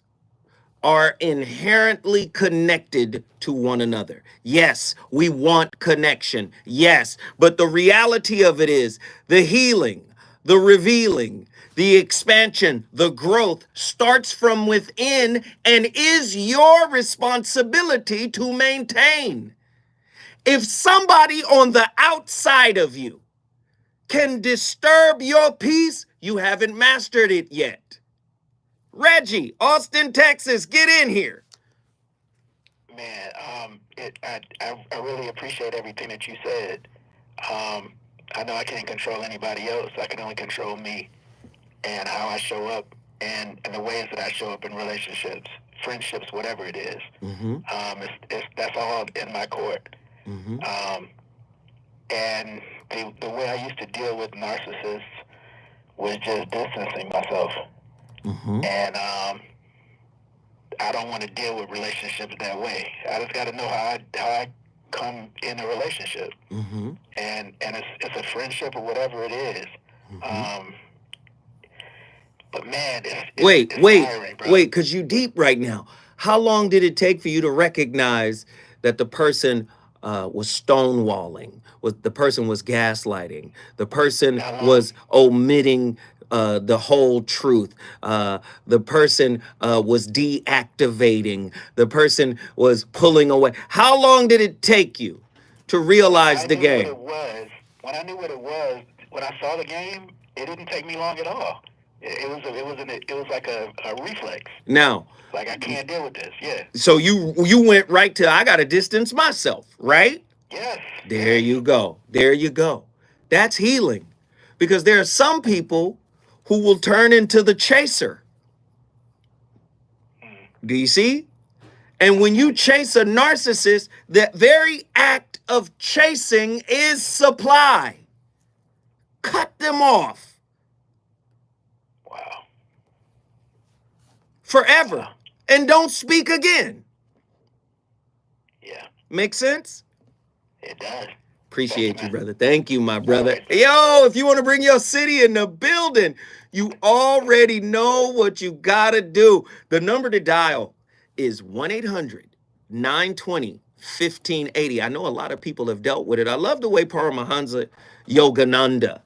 are inherently connected to one another. Yes, we want connection. Yes, but the reality of it is the healing, the revealing, the expansion, the growth starts from within and is your responsibility to maintain. If somebody on the outside of you can disturb your peace, you haven't mastered it yet. Reggie, Austin, Texas, get in here. Man, I really appreciate everything that you said. I know I can't control anybody else. I can only control me and how I show up and the ways that I show up in relationships, friendships, whatever it is. That's all in my court. And the way I used to deal with narcissists was just distancing myself. And I don't want to deal with relationships that way. I just got to know how I come in a relationship, and it's a friendship or whatever it is. But man, it's tiring, bro. Wait, because you deep right now. How long did it take for you to recognize that the person was stonewalling, the person was gaslighting, the person was omitting the whole truth, the person was deactivating, the person was pulling away? How long did it take you to realize the game? When I knew what it was, when I saw the game, it didn't take me long at all. It was like a reflex. Now, like I can't deal with this. Yeah. So you went right to, I got to distance myself, right? Yes. There you go. There you go. That's healing. Because there are some people who will turn into the chaser. Do you see? And when you chase a narcissist, that very act of chasing is supply. Cut them off. Wow. Forever. Wow. And don't speak again. Yeah. Make sense? It does. Appreciate you, man. brother. Thank you, my brother. Always. Yo, if you want to bring your city in the building, you already know what you got to do. The number to dial is 1-800-920-1580. I know a lot of people have dealt with it. I love the way Paramahansa Yogananda,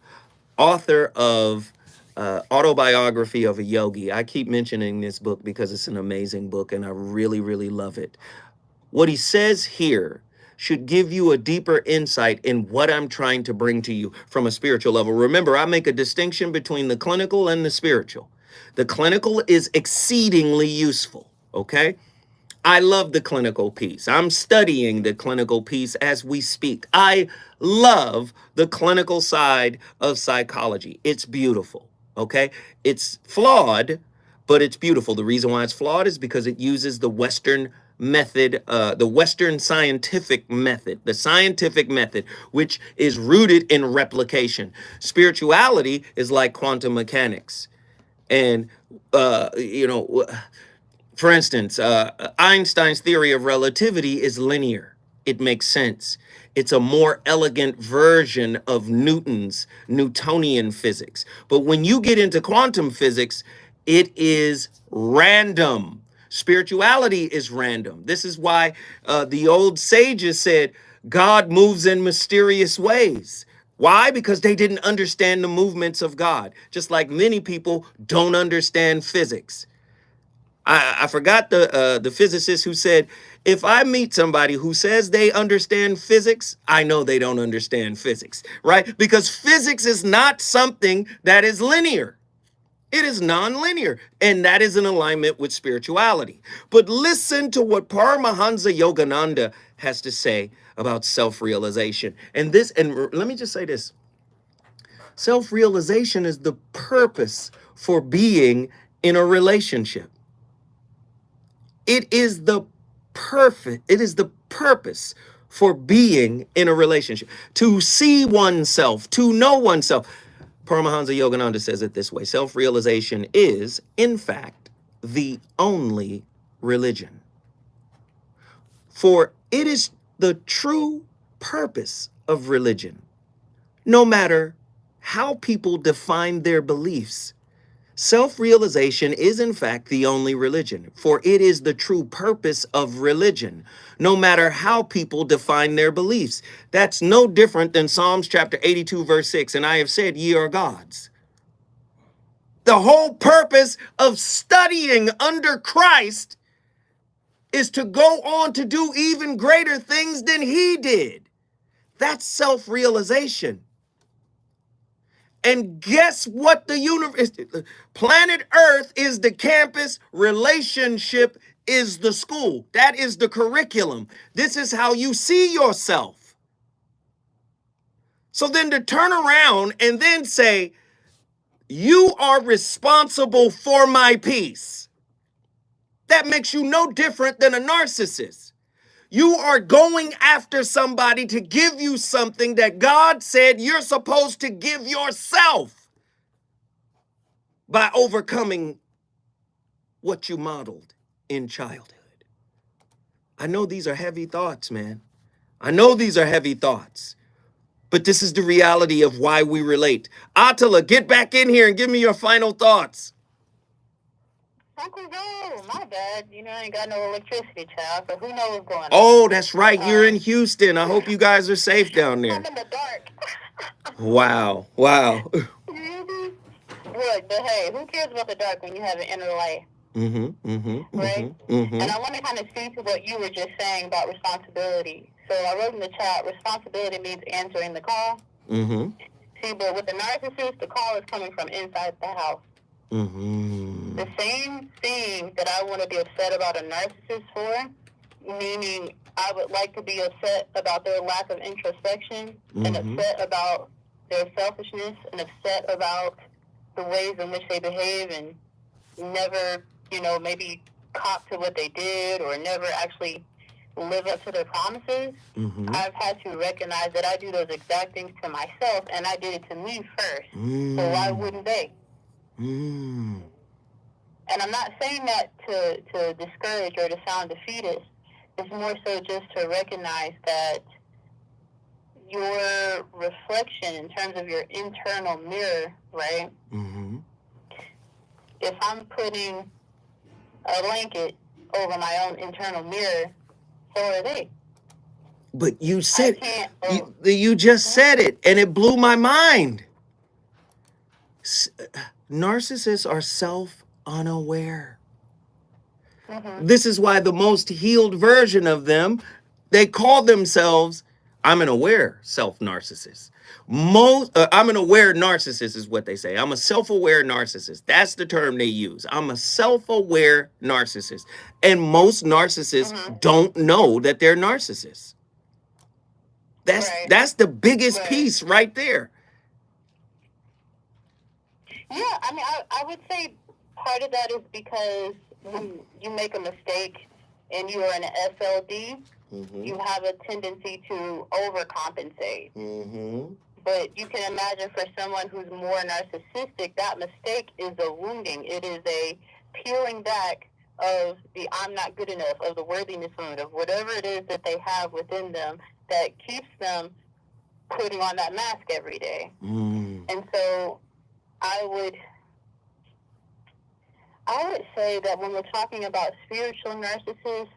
author of Autobiography of a Yogi. I keep mentioning this book because it's an amazing book and I really, really love it. What he says here should give you a deeper insight in what I'm trying to bring to you from a spiritual level. Remember, I make a distinction between the clinical and the spiritual. The clinical is exceedingly useful, okay? I love the clinical piece. I'm studying the clinical piece as we speak. I love the clinical side of psychology. It's beautiful, okay? It's flawed, but it's beautiful. The reason why it's flawed is because it uses the Western method, the Western scientific method, the scientific method, which is rooted in replication. Spirituality is like quantum mechanics. And, for instance, Einstein's theory of relativity is linear. It makes sense. It's a more elegant version of Newton's Newtonian physics. But when you get into quantum physics, it is random. Spirituality is random. This is why the old sages said God moves in mysterious ways. Why? Because they didn't understand the movements of God, just like many people don't understand physics. I forgot the physicist who said, if I meet somebody who says they understand physics, I know they don't understand physics, right? Because physics is not something that is linear. It is non-linear, and that is in alignment with spirituality. But listen to what Paramahansa Yogananda has to say about self-realization. And let me just say this. Self-realization is the purpose for being in a relationship. It is the purpose for being in a relationship. To see oneself, to know oneself. Paramahansa Yogananda says it this way: self-realization is, in fact, the only religion. For it is the true purpose of religion. No matter how people define their beliefs, self-realization is in fact the only religion, for it is the true purpose of religion, no matter how people define their beliefs. That's no different than Psalms chapter 82, verse 6, and I have said, ye are gods. The whole purpose of studying under Christ is to go on to do even greater things than he did. That's self-realization. And guess what the universe, planet Earth is the campus, relationship is the school. That is the curriculum. This is how you see yourself. So then to turn around and then say, you are responsible for my peace. That makes you no different than a narcissist. You are going after somebody to give you something that God said you're supposed to give yourself by overcoming what you modeled in childhood. I know these are heavy thoughts, man. I know these are heavy thoughts, but this is the reality of why we relate. Attila, get back in here and give me your final thoughts. Uncle Joe, my bad. You know, I ain't got no electricity, child, so who knows what's going on. Oh, that's right. You're in Houston. I hope you guys are safe down there. I'm in the dark. Wow. Look, but hey, who cares about the dark when you have an inner light? Right? And I want to kind of speak to what you were just saying about responsibility. So I wrote in the chat, responsibility means answering the call. See, but with the narcissist, the call is coming from inside the house. The same thing that I want to be upset about a narcissist for, meaning I would like to be upset about their lack of introspection and upset about their selfishness and upset about the ways in which they behave and never, maybe cop to what they did or never actually live up to their promises. I've had to recognize that I do those exact things to myself, and I did it to me first. So why wouldn't they? And I'm not saying that to discourage or to sound defeatist. It's more so just to recognize that your reflection in terms of your internal mirror, right? Mm-hmm. If I'm putting a blanket over my own internal mirror, so are they. But you I said, can't. you just said it, and it blew my mind. Narcissists are self-unaware. This is why the most healed version of them, they call themselves, I'm an aware self-narcissist. I'm an aware narcissist is what they say. I'm a self-aware narcissist. That's the term they use. I'm a self-aware narcissist. And most narcissists don't know that they're narcissists. That's the biggest piece right there. Yeah, I mean, I would say part of that is because when you make a mistake and you are in an SLD, you have a tendency to overcompensate. But you can imagine for someone who's more narcissistic, that mistake is a wounding. It is a peeling back of the I'm not good enough, of the worthiness wound, of whatever it is that they have within them that keeps them putting on that mask every day. And so I would say that when we're talking about spiritual narcissists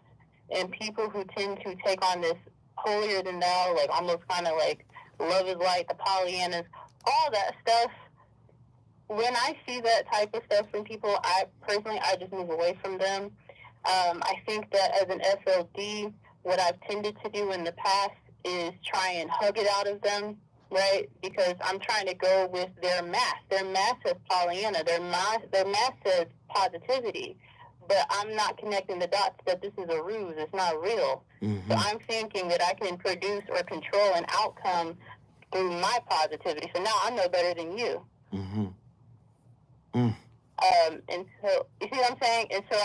and people who tend to take on this holier than thou, like almost kind of like love is light, the Pollyannas, all that stuff, when I see that type of stuff from people, I just move away from them. I think that as an SLD, what I've tended to do in the past is try and hug it out of them, right? Because I'm trying to go with their mask. Their mask says Pollyanna. Their mask says positivity. But I'm not connecting the dots that this is a ruse. It's not real. So I'm thinking that I can produce or control an outcome through my positivity. So now I know better than you. And so, you see what I'm saying? And so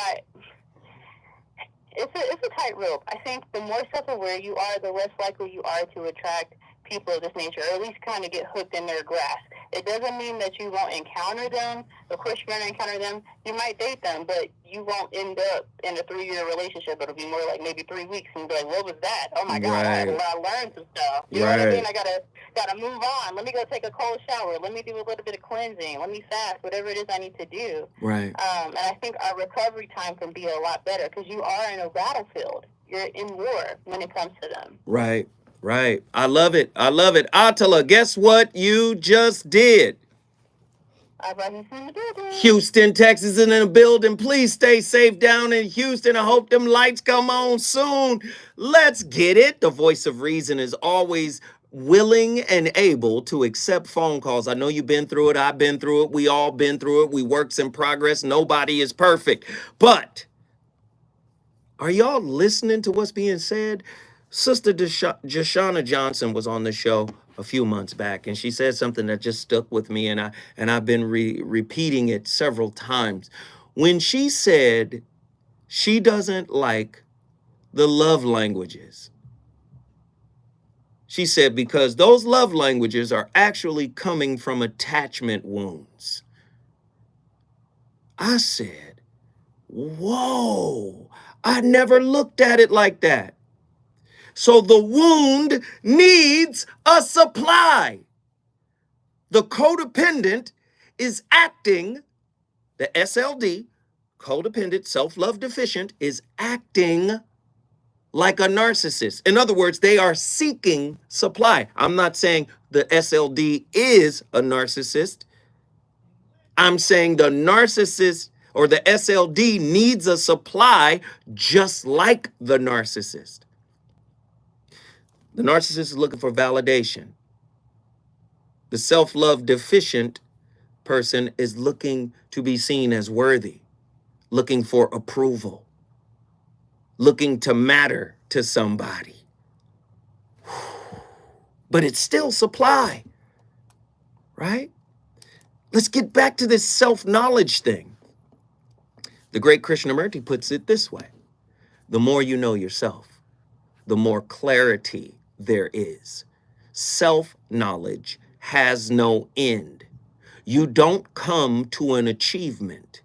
it's a tightrope. I think the more self-aware you are, the less likely you are to attract people of this nature, or at least kind of get hooked in their grasp. It doesn't mean that you won't encounter them. Of course, you're going to encounter them. You might date them, but you won't end up in a 3-year relationship. It'll be more like maybe 3 weeks, and be like, what was that? Oh my God, I learned some stuff. You know what I mean? I gotta move on. Let me go take a cold shower. Let me do a little bit of cleansing. Let me fast, whatever it is I need to do. And I think our recovery time can be a lot better because you are in a battlefield. You're in war when it comes to them. Right. I love it. Attila, guess what you just did? Houston, Texas in the building. Please stay safe down in Houston. I hope them lights come on soon. Let's get it. The voice of reason is always willing and able to accept phone calls. I know you've been through it. I've been through it. We all been through it. We works in progress. Nobody is perfect. But are y'all listening to what's being said? Sister Jashana Johnson was on the show a few months back, and she said something that just stuck with me, and I've been repeating it several times. When she said she doesn't like the love languages, she said because those love languages are actually coming from attachment wounds. I said, whoa, I never looked at it like that. So the wound needs a supply. The codependent is acting, the SLD, codependent, self-love deficient, is acting like a narcissist. In other words, they are seeking supply. I'm not saying the SLD is a narcissist. I'm saying the narcissist or the SLD needs a supply just like the narcissist. The narcissist is looking for validation. The self-love deficient person is looking to be seen as worthy, looking for approval, looking to matter to somebody. But it's still supply, right? Let's get back to this self-knowledge thing. The great Krishnamurti puts it this way: the more you know yourself, the more clarity there is. Self-knowledge has no end. You don't come to an achievement.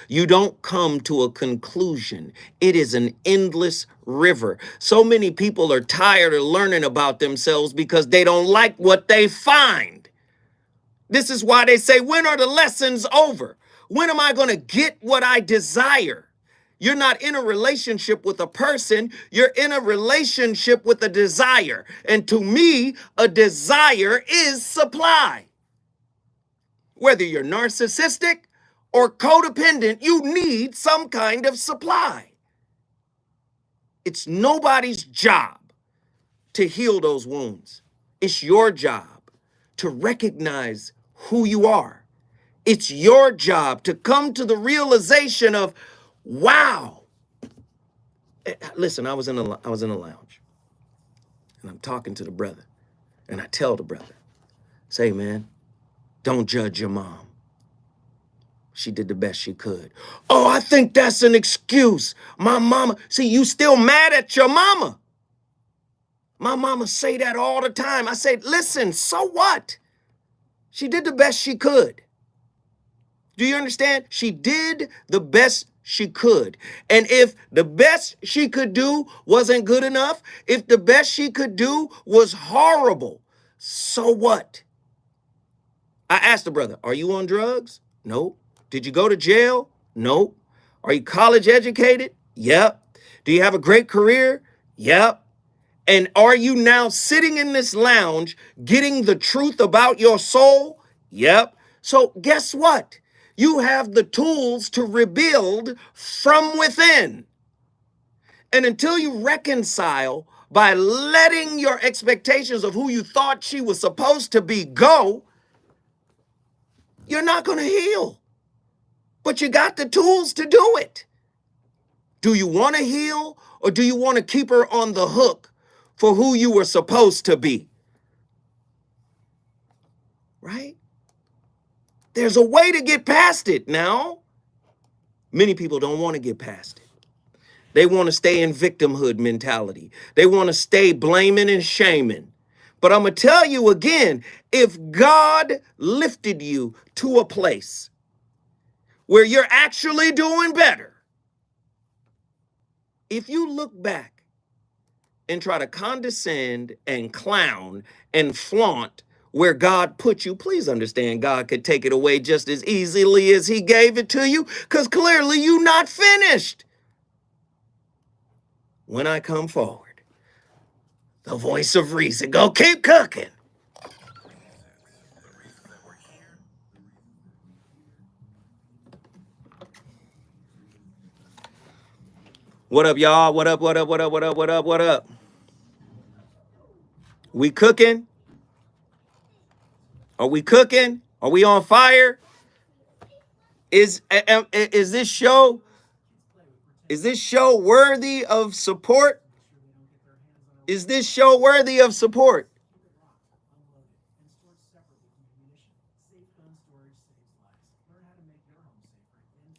You don't come to a conclusion. It is an endless river. So many people are tired of learning about themselves because they don't like what they find. This is why they say, when are the lessons over? When am I going to get what I desire? You're not in a relationship with a person. You're in a relationship with a desire. And to me, a desire is supply. Whether you're narcissistic or codependent, you need some kind of supply. It's nobody's job to heal those wounds. It's your job to recognize who you are. It's your job to come to the realization of, wow. Listen, I was in a lounge and I'm talking to the brother, and I tell the brother, say, man, don't judge your mom. She did the best she could. Oh, I think that's an excuse. My mama, see, you still mad at your mama. My mama say that all the time. I say, listen, so what? She did the best she could. Do you understand? She did the best she could. And if the best she could do wasn't good enough, if the best she could do was horrible, so what? I asked the brother, are you on drugs? No. Did you go to jail? No. Are you college educated? Yep. Do you have a great career? Yep. And are you now sitting in this lounge getting the truth about your soul? Yep. So guess what? You have the tools to rebuild from within. And until you reconcile by letting your expectations of who you thought she was supposed to be go, you're not going to heal. But you got the tools to do it. Do you want to heal, or do you want to keep her on the hook for who you were supposed to be? Right? There's a way to get past it now. Many people don't want to get past it. They want to stay in victimhood mentality. They want to stay blaming and shaming. But I'm going to tell you again, if God lifted you to a place where you're actually doing better, if you look back and try to condescend and clown and flaunt where God put you, please understand God could take it away just as easily as he gave it to you, because clearly you're not finished. When I come forward, the voice of reason, go keep cooking. What up, y'all? What up, what up, what up, what up, what up, what up? We cooking? Are we cooking? Are we on fire? Is this show worthy of support? Is this show worthy of support?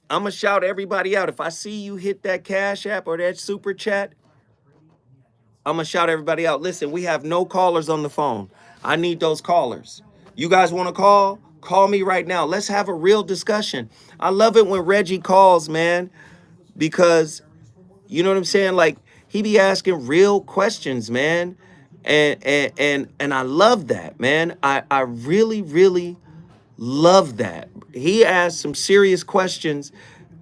I'm going to shout everybody out. If I see you hit that Cash App or that Super Chat, I'm going to shout everybody out. Listen, we have no callers on the phone. I need those callers. You guys want to call? Call me right now. Let's have a real discussion. I love it when Reggie calls, man, because you know what I'm saying? Like, he be asking real questions, man. And I love that, man. I really, really love that. He asked some serious questions,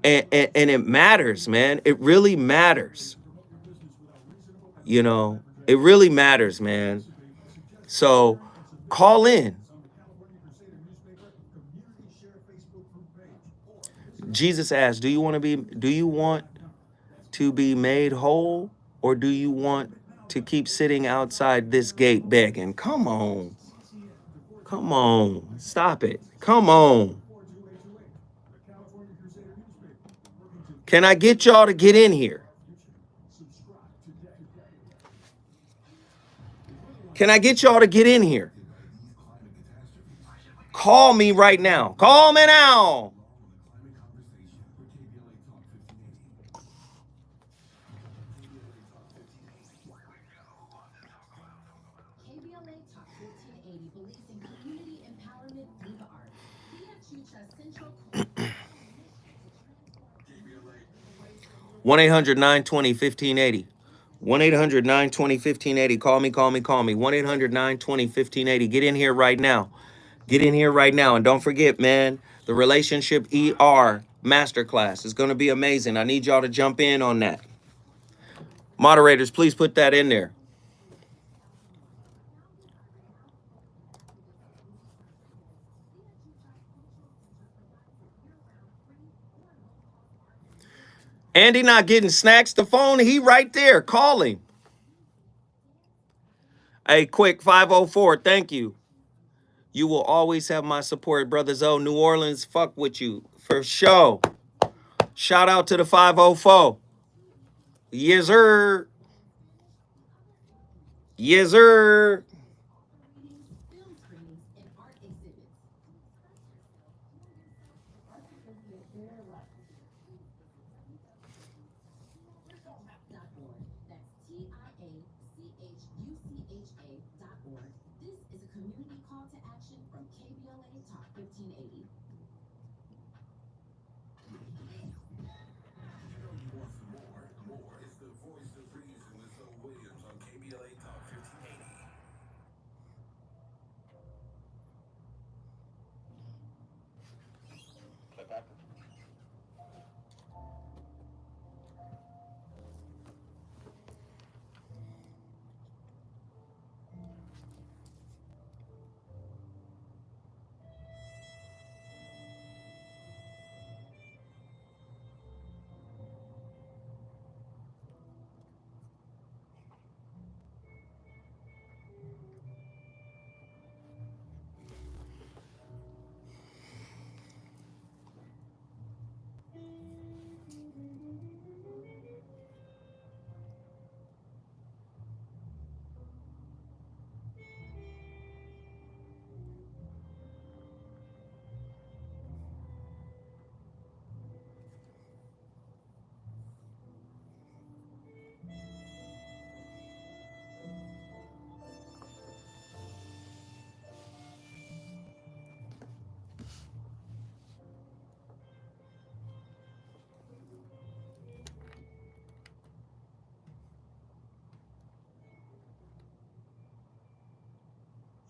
and it matters, man. It really matters. You know, it really matters, man. So call in. Jesus asked, do you want to be made whole, or do you want to keep sitting outside this gate begging? Come on. Come on. Stop it. Come on. Can I get y'all to get in here? Can I get y'all to get in here? Call me right now. Call me now. 1-800-920-1580. 1-800-920-1580. Call me. 1-800-920-1580. Get in here right now. Get in here right now. And don't forget, man, the Relationship ER Masterclass is going to be amazing. I need y'all to jump in on that. Moderators, please put that in there. Andy not getting snacks. The phone, he right there. Call him. Hey, quick, 504, thank you. You will always have my support, Brother Zoe. New Orleans, fuck with you. For sure. Shout out to the 504. Yes, sir. Yes, sir.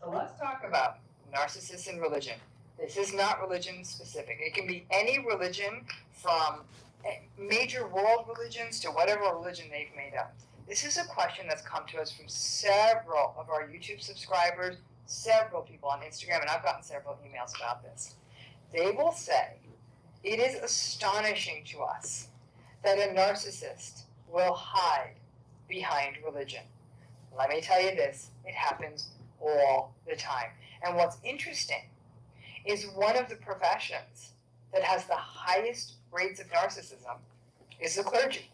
So let's talk about narcissists and religion. This is not religion specific. It can be any religion, from major world religions to whatever religion they've made up. This is a question that's come to us from several of our YouTube subscribers, several people on Instagram, and I've gotten several emails about this. They will say, it is astonishing to us that a narcissist will hide behind religion. Let me tell you this, it happens all the time. And what's interesting is one of the professions that has the highest rates of narcissism is the clergy.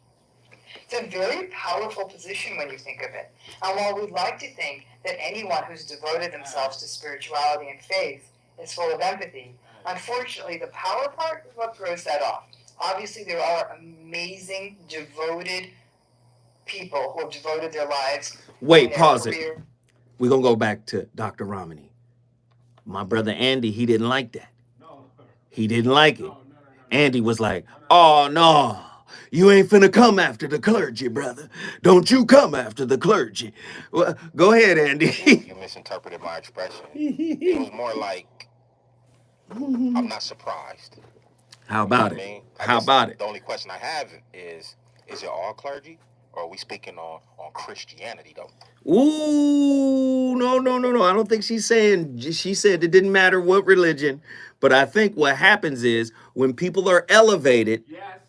It's a very powerful position when you think of it. And while we'd like to think that anyone who's devoted themselves to spirituality and faith is full of empathy, unfortunately, the power part is what throws that off. Obviously, there are amazing, devoted people who have devoted their lives. Wait, pause it. We're going to go back to Dr. Romney. My brother Andy, he didn't like that. He didn't like it. Andy was like, oh, no, you ain't finna come after the clergy, brother. Don't you come after the clergy. Well, go ahead, Andy. You misinterpreted my expression. It was more like, I'm not surprised. How about it? I mean? How about it? The only question I have is it all clergy? Or are we speaking on Christianity, though? Ooh, no. I don't think she's saying, she said it didn't matter what religion. But I think what happens is when people are elevated, yes,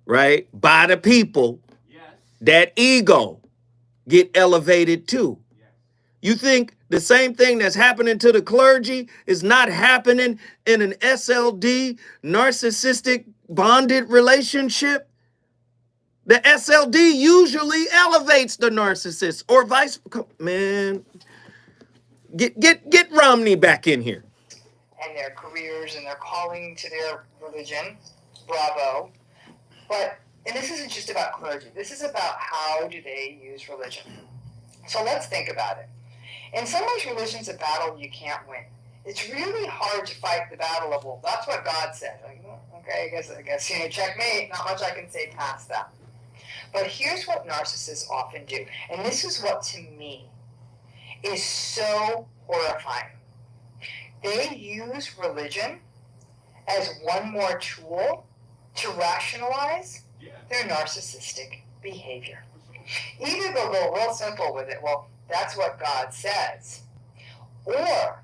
right, by the people, yes, that ego get elevated too. Yes. You think the same thing that's happening to the clergy is not happening in an SLD, narcissistic bonded relationship? The SLD usually elevates the narcissist, or vice. Man, get Romney back in here. And their careers and their calling to their religion, bravo. And this isn't just about clergy. This is about how do they use religion. So let's think about it. In some ways, religion's a battle you can't win. It's really hard to fight the battle of, well, that's what God said. Like, okay, I guess, checkmate. Not much I can say past that. But here's what narcissists often do, and this is what to me is so horrifying. They use religion as one more tool to rationalize their narcissistic behavior. Either they'll go real simple with it, well, that's what God says, or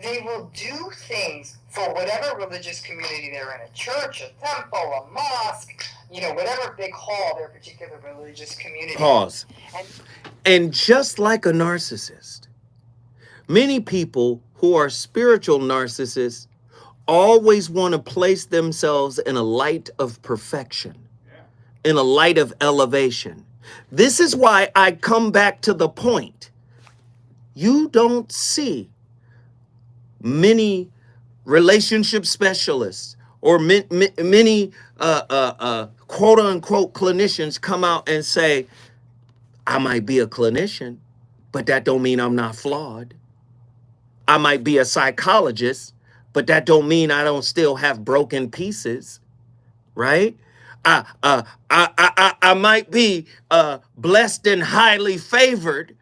they will do things for whatever religious community they're in, a church, a temple, a mosque, whatever they call their particular religious community. Pause. And just like a narcissist, many people who are spiritual narcissists always want to place themselves in a light of perfection, in a light of elevation. This is why I come back to the point. You don't see many relationship specialists or many quote unquote clinicians come out and say, I might be a clinician, but that don't mean I'm not flawed. I might be a psychologist, but that don't mean I don't still have broken pieces, right? I might be blessed and highly favored,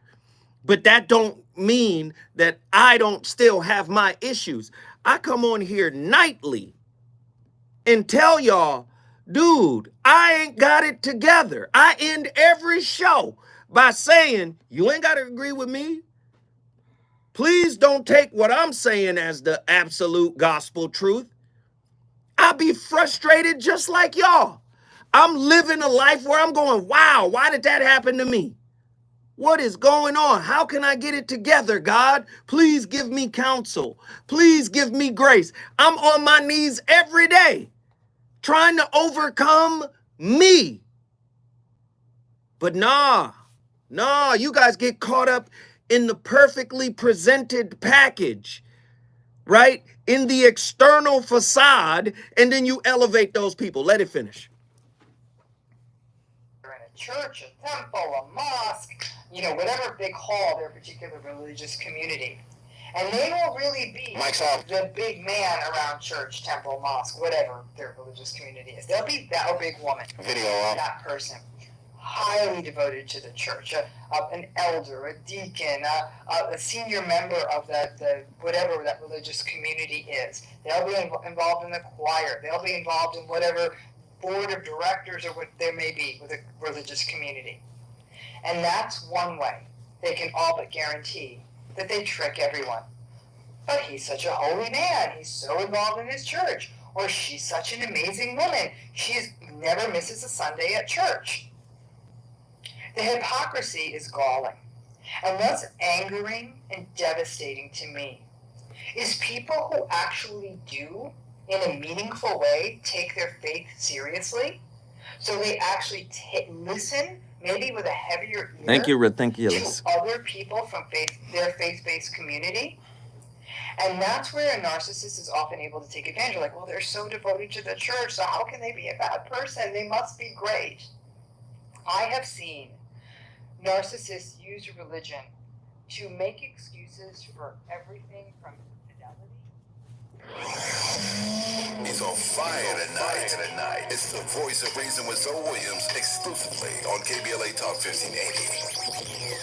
but that don't mean that I don't still have my issues. I come on here nightly and tell y'all, dude, I ain't got it together. I end every show by saying, you ain't got to agree with me. Please don't take what I'm saying as the absolute gospel truth. I be frustrated just like y'all. I'm living a life where I'm going, wow, why did that happen to me? What is going on? How can I get it together, God? Please give me counsel. Please give me grace. I'm on my knees every day trying to overcome me. But nah, you guys get caught up in the perfectly presented package, right? In the external facade, and then you elevate those people. Let it finish. In a church, a temple, a mosque, whatever they call their particular religious community. And they will really be the big man around church, temple, mosque, whatever their religious community is. They'll be that or big woman, that person, highly devoted to the church, an elder, a deacon, a senior member of whatever that religious community is. They'll be involved in the choir. They'll be involved in whatever board of directors or what there may be with a religious community. And that's one way they can all but guarantee that they trick everyone. But he's such a holy man. He's so involved in his church. Or she's such an amazing woman. She never misses a Sunday at church. The hypocrisy is galling. And what's angering and devastating to me is people who actually do, in a meaningful way, take their faith seriously. So they actually listen, maybe with a heavier ear. Thank you, Ridiculous. To other people from their faith-based community. And that's where a narcissist is often able to take advantage. Like, well, they're so devoted to the church, so how can they be a bad person? They must be great. I have seen narcissists use religion to make excuses for everything from infidelity. He's on fire tonight. It's the voice of reason with Zoe Williams, exclusively on KBLA Talk 1580.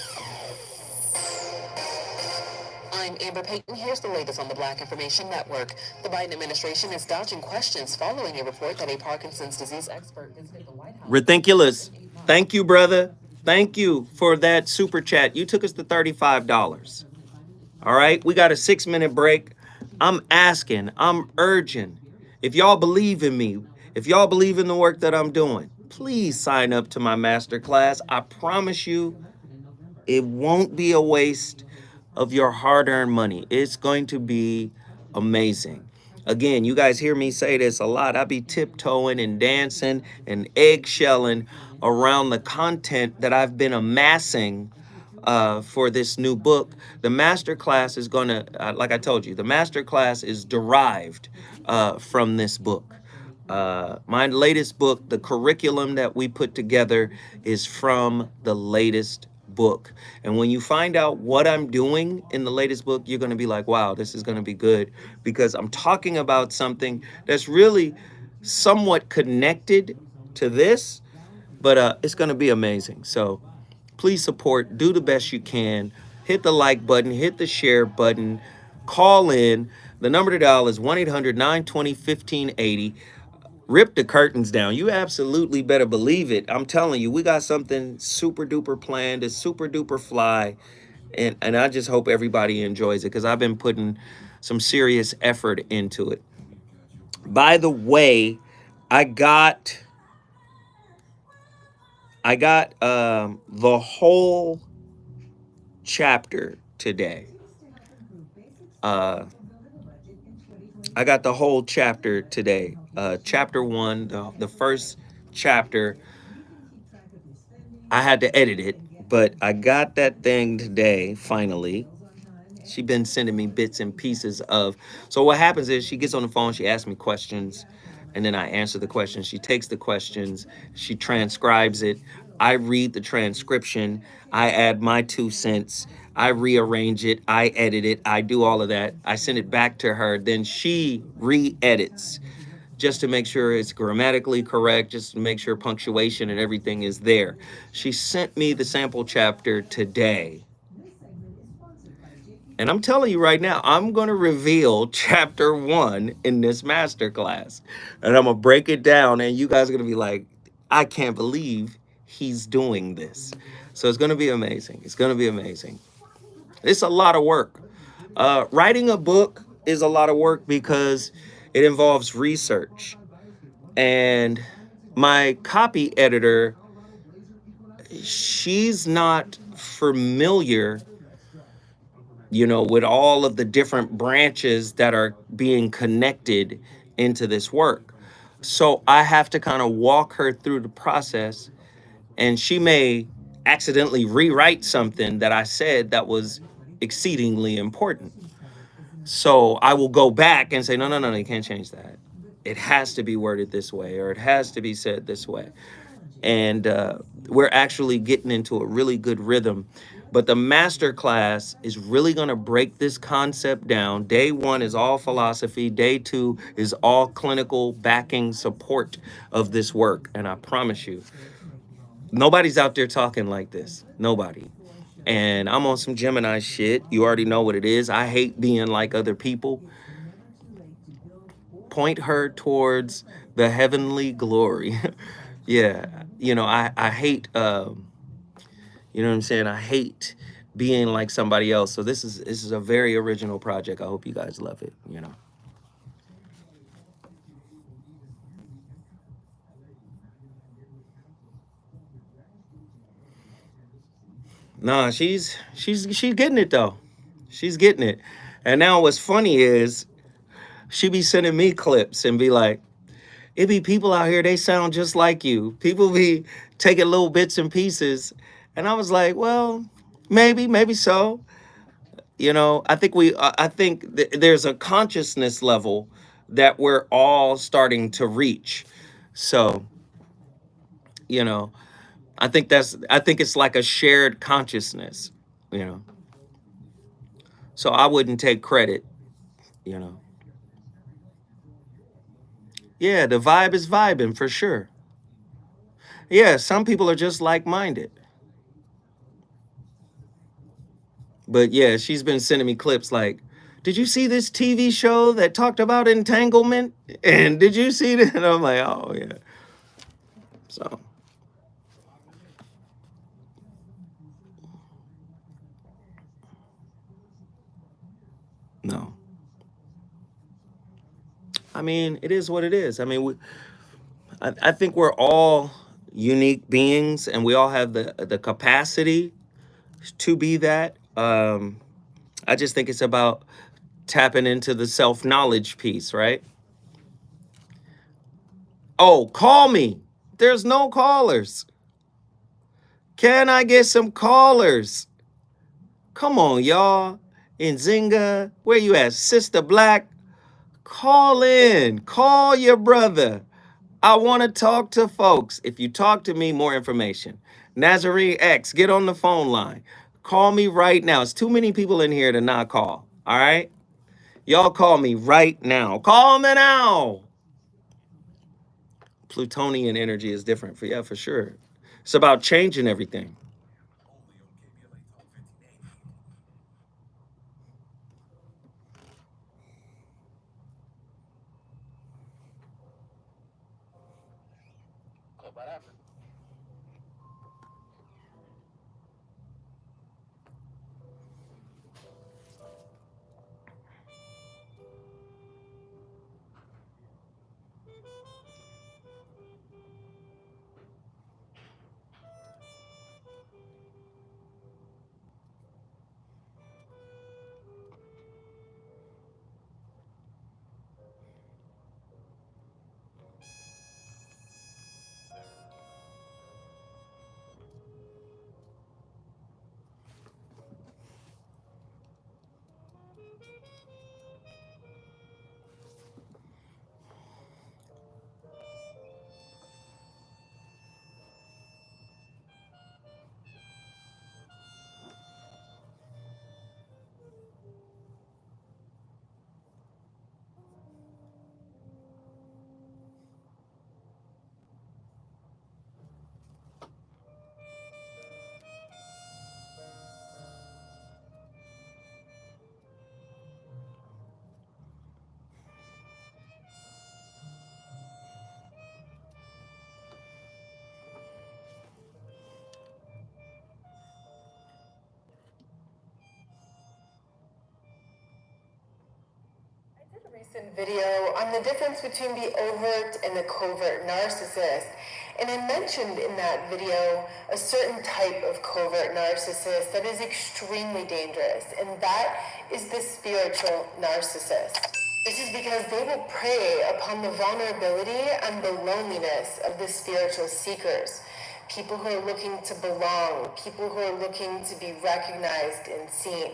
I'm Amber Payton. Here's the latest on the Black Information Network. The Biden administration is dodging questions following a report that a Parkinson's disease expert visited the White House. Ridiculous. Thank you, brother. Thank you for that super chat. You took us to $35. All right, we got a 6-minute break. I'm urging, if y'all believe in me, if y'all believe in the work that I'm doing, please sign up to my masterclass. I promise you, it won't be a waste of your hard-earned money. It's going to be amazing. Again, you guys hear me say this a lot. I be tiptoeing and dancing and eggshelling around the content that I've been amassing for this new book. The masterclass is going to, like I told you, the masterclass is derived from this book. My latest book, the curriculum that we put together is from the latest book. And when you find out what I'm doing in the latest book, you're going to be like, wow, this is going to be good, because I'm talking about something that's really somewhat connected to this, But it's going to be amazing. So please support, do the best you can. Hit the like button, hit the share button, call in. The number to dial is 1-800-920-1580. Rip the curtains down. You absolutely better believe it. I'm telling you, we got something super duper planned. It's super duper fly. And I just hope everybody enjoys it because I've been putting some serious effort into it. By the way, I got the whole chapter today. I got the whole chapter today. Chapter 1, the first chapter. I had to edit it, but I got that thing today finally. She been sending me bits and pieces of. So what happens is she gets on the phone, she asks me questions, and then I answer the questions. She takes the questions, she transcribes it. I read the transcription, I add my 2 cents, I rearrange it, I edit it, I do all of that. I send it back to her, then she re-edits just to make sure it's grammatically correct, just to make sure punctuation and everything is there. She sent me the sample chapter today. And I'm telling you right now, I'm going to reveal chapter 1 in this masterclass. And I'm going to break it down, and you guys are going to be like, I can't believe he's doing this. So it's going to be amazing. It's going to be amazing. It's a lot of work. Writing a book is a lot of work because it involves research. And my copy editor, she's not familiar, with all of the different branches that are being connected into this work. So I have to kind of walk her through the process, and she may accidentally rewrite something that I said that was exceedingly important. So I will go back and say, no, no, no, you can't change that. It has to be worded this way, or it has to be said this way. And we're actually getting into a really good rhythm. But the master class is really going to break this concept down. Day 1 is all philosophy. Day 2 is all clinical backing support of this work. And I promise you, nobody's out there talking like this. Nobody. And I'm on some Gemini shit. You already know what it is. I hate being like other people. Point her towards the heavenly glory. Yeah. I hate, you know what I'm saying? I hate being like somebody else. So this is a very original project. I hope you guys love it. Nah, she's getting it though. She's getting it. And now what's funny is she be sending me clips and be like, it be people out here, they sound just like you. People be taking little bits and pieces. And I was like, well, maybe so. I think there's a consciousness level that we're all starting to reach. So, you know, I think it's like a shared consciousness, you know. So I wouldn't take credit, you know. Yeah, the vibe is vibing for sure. Yeah, some people are just like-minded. But yeah, she's been sending me clips like, did you see this TV show that talked about entanglement? And did you see that? And I'm like, oh yeah. So no. I mean, it is what it is. I mean, I think we're all unique beings, and we all have the capacity to be that. I just think it's about tapping into the self-knowledge piece, right? Oh, call me. There's no callers. Can I get some callers? Come on, y'all. Nzinga, where you at? Sister Black, call in. Call your brother. I want to talk to folks. If you talk to me, more information. Nazarene X, get on the phone line. Call me right now. It's too many people in here to not call. All right? Y'all call me right now. Call me now. Plutonian energy is different for sure. It's about changing everything. Recent video on the difference between the overt and the covert narcissist. And I mentioned in that video a certain type of covert narcissist that is extremely dangerous, and that is the spiritual narcissist. This is because they will prey upon the vulnerability and the loneliness of the spiritual seekers. People who are looking to belong, people who are looking to be recognized and seen.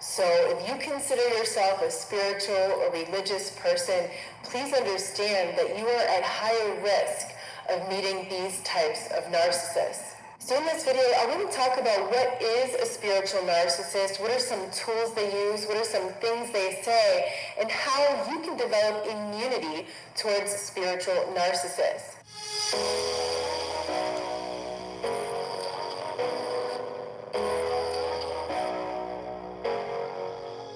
So if you consider yourself a spiritual or religious person, please understand that you are at higher risk of meeting these types of narcissists. So in this video, I want to talk about what is a spiritual narcissist, what are some tools they use, what are some things they say, and how you can develop immunity towards spiritual narcissists.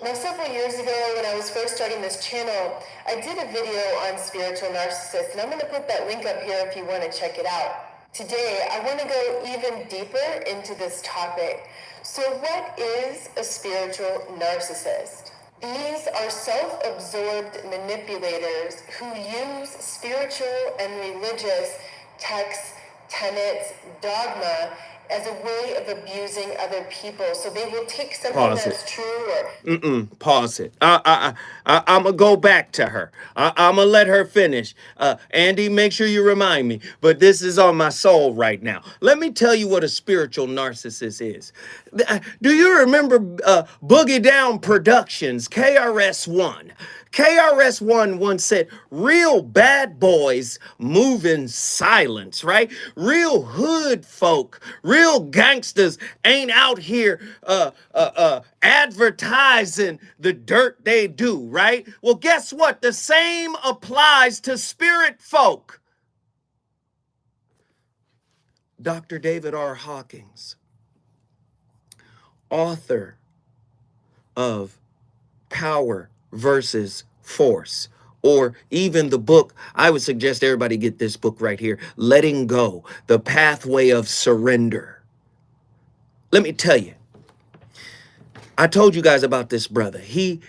Now, several years ago, when I was first starting this channel, I did a video on spiritual narcissists, and I'm going to put that link up here if you want to check it out. Today, I want to go even deeper into this topic. So what is a spiritual narcissist? These are self-absorbed manipulators who use spiritual and religious texts, tenets, dogma as a way of abusing other people. So they will take something that's true or... Pause it. I'm going to go back to her. I'm going to let her finish. Andy, make sure you remind me. But this is on my soul right now. Let me tell you what a spiritual narcissist is. Do you remember Boogie Down Productions, KRS-One? KRS-One once said, real bad boys move in silence, right? Real hood folk, real gangsters ain't out here advertising the dirt they do, right? Well, guess what? The same applies to spirit folk. Dr. David R. Hawkins, author of Power versus Force, or even the book, I would suggest everybody get this book right here, Letting Go, The Pathway of Surrender. Let me tell you, I told you guys about this brother. He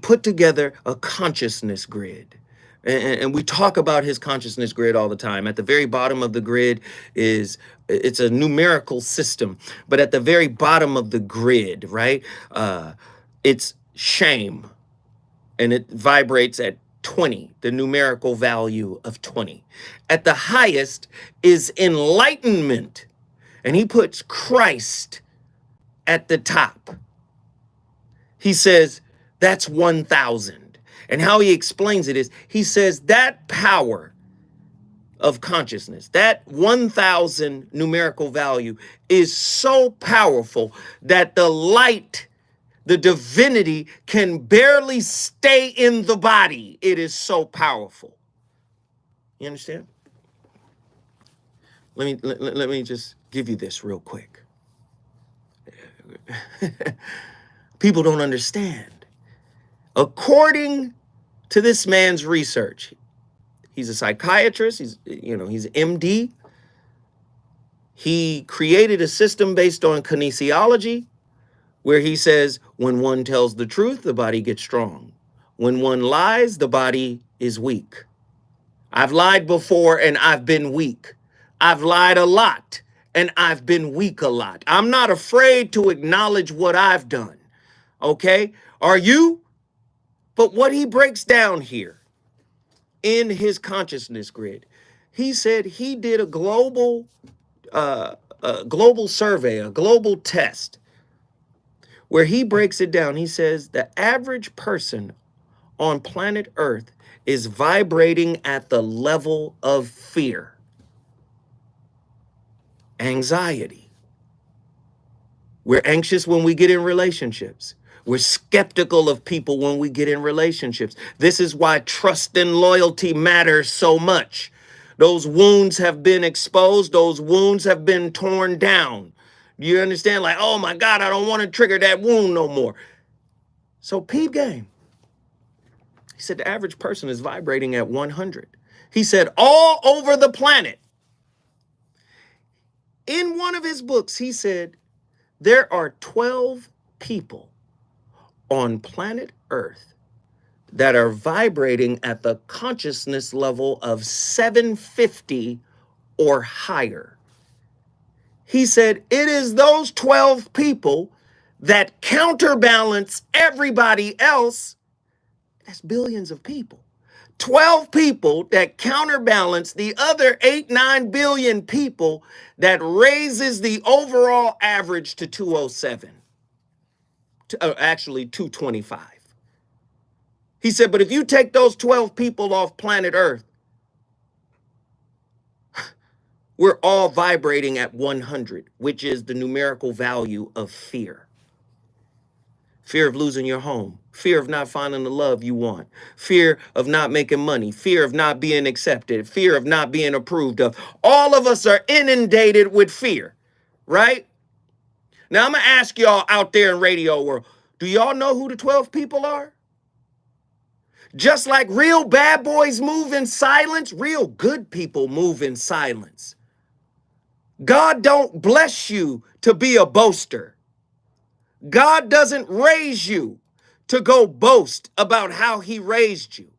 put together a consciousness grid. And we talk about his consciousness grid all the time. At the very bottom of the grid it's a numerical system, but at the very bottom of the grid, right, it's shame, and it vibrates at 20, the numerical value of 20. At the highest is enlightenment, and he puts Christ at the top. He says that's 1,000. And how he explains it is, he says that power of consciousness, that 1,000 numerical value is so powerful that the light, the divinity, can barely stay in the body. It is so powerful. You understand? Let me just give you this real quick. People don't understand. According to this man's research, he's a psychiatrist, he's MD. He created a system based on kinesiology where he says when one tells the truth, the body gets strong. When one lies, the body is weak. I've lied before and I've been weak. I've lied a lot and I've been weak a lot. I'm not afraid to acknowledge what I've done. Okay? Are you? But what he breaks down here in his consciousness grid, he said he did a global survey, a global test, where he breaks it down. He says the average person on planet Earth is vibrating at the level of fear, anxiety. We're anxious when we get in relationships. We're skeptical of people when we get in relationships. This is why trust and loyalty matters so much. Those wounds have been exposed. Those wounds have been torn down. You understand? Like, oh my God, I don't want to trigger that wound no more. So peep game. He said the average person is vibrating at 100. He said all over the planet. In one of his books, he said there are 12 people on planet Earth that are vibrating at the consciousness level of 750 or higher. He said it is those 12 people that counterbalance everybody else. That's billions of people. 12 people that counterbalance the other 8-9 billion people that raises the overall average to 207. Actually 225. He said, but if you take those 12 people off planet Earth, we're all vibrating at 100, which is the numerical value of fear. Fear of losing your home, fear of not finding the love you want, fear of not making money, fear of not being accepted, fear of not being approved of. All of us are inundated with fear, right? Now I'm going to ask y'all out there in radio world, do y'all know who the 12 people are? Just like real bad boys move in silence, real good people move in silence. God don't bless you to be a boaster. God doesn't raise you to go boast about how he raised you.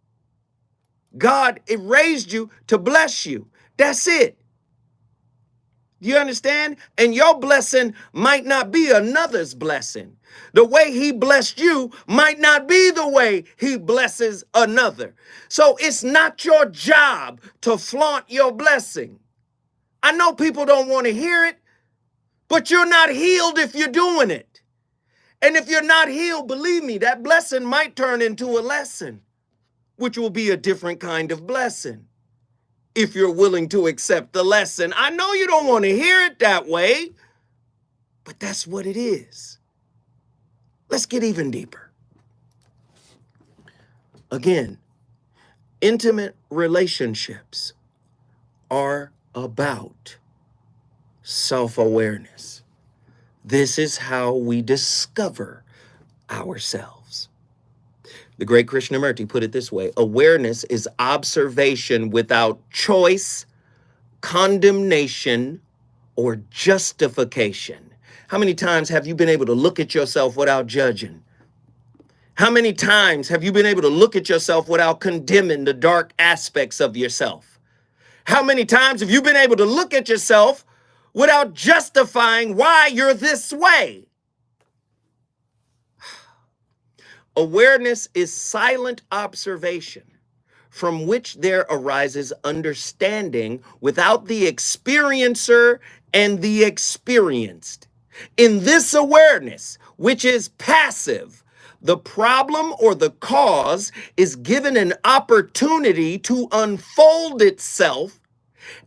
God raised you to bless you. That's it. You understand? And your blessing might not be another's blessing. The way he blessed you might not be the way he blesses another. So it's not your job to flaunt your blessing. I know people don't want to hear it, but you're not healed if you're doing it. And if you're not healed, believe me, that blessing might turn into a lesson, which will be a different kind of blessing. If you're willing to accept the lesson. I know you don't want to hear it that way, but that's what it is. Let's get even deeper. Again, intimate relationships are about self-awareness. This is how we discover ourselves. The great Krishnamurti put it this way: awareness is observation without choice, condemnation, or justification. How many times have you been able to look at yourself without judging? How many times have you been able to look at yourself without condemning the dark aspects of yourself? How many times have you been able to look at yourself without justifying why you're this way? Awareness is silent observation from which there arises understanding without the experiencer and the experienced. In this awareness, which is passive, the problem or the cause is given an opportunity to unfold itself